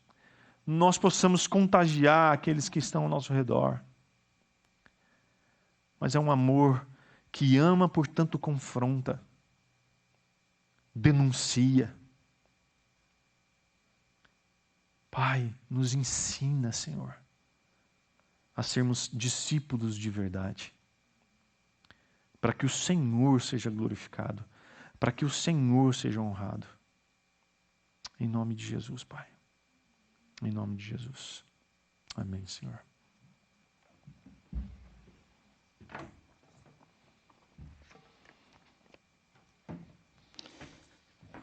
nós possamos contagiar aqueles que estão ao nosso redor. Mas é um amor que ama, portanto confronta, denuncia. Pai, nos ensina, Senhor, a sermos discípulos de verdade, para que o Senhor seja glorificado, para que o Senhor seja honrado. Em nome de Jesus, Pai. Em nome de Jesus. Amém, Senhor.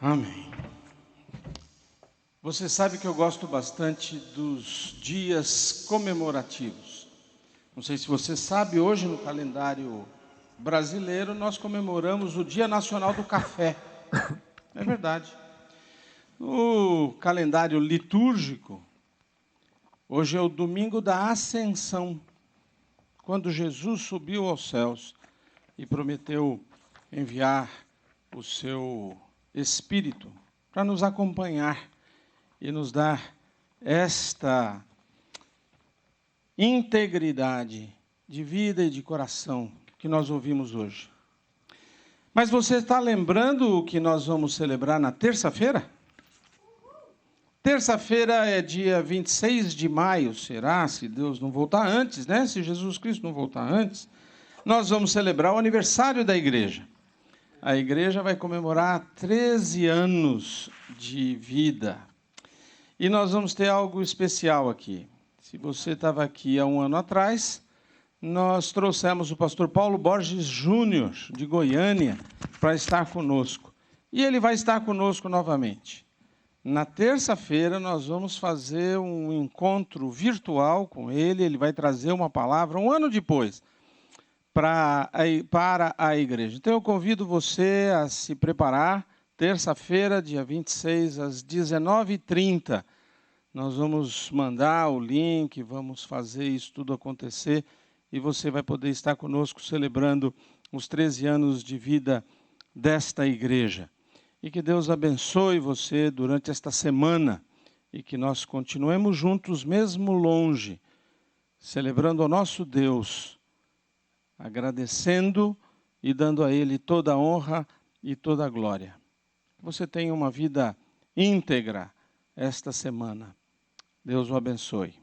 Amém. Você sabe que eu gosto bastante dos dias comemorativos. Não sei se você sabe, hoje no calendário brasileiro nós comemoramos o Dia Nacional do Café. É verdade. No calendário litúrgico, hoje é o domingo da Ascensão, quando Jesus subiu aos céus e prometeu enviar o seu Espírito para nos acompanhar e nos dar esta integridade de vida e de coração que nós ouvimos hoje. Mas você está lembrando o que nós vamos celebrar na terça-feira? Terça-feira é dia 26 de maio, será? Se Deus não voltar antes, né? Se Jesus Cristo não voltar antes, nós vamos celebrar o aniversário da igreja. A igreja vai comemorar 13 anos de vida. E nós vamos ter algo especial aqui. Se você estava aqui há um ano atrás, nós trouxemos o pastor Paulo Borges Júnior, de Goiânia, para estar conosco. E ele vai estar conosco novamente. Na terça-feira, nós vamos fazer um encontro virtual com ele. Ele vai trazer uma palavra, um ano depois, para a igreja. Então, eu convido você a se preparar. Terça-feira, dia 26, às 19h30. Nós vamos mandar o link, vamos fazer isso tudo acontecer. E você vai poder estar conosco celebrando os 13 anos de vida desta igreja. E que Deus abençoe você durante esta semana. E que nós continuemos juntos, mesmo longe, celebrando ao nosso Deus, agradecendo e dando a Ele toda a honra e toda a glória. Que você tenha uma vida íntegra esta semana. Deus o abençoe.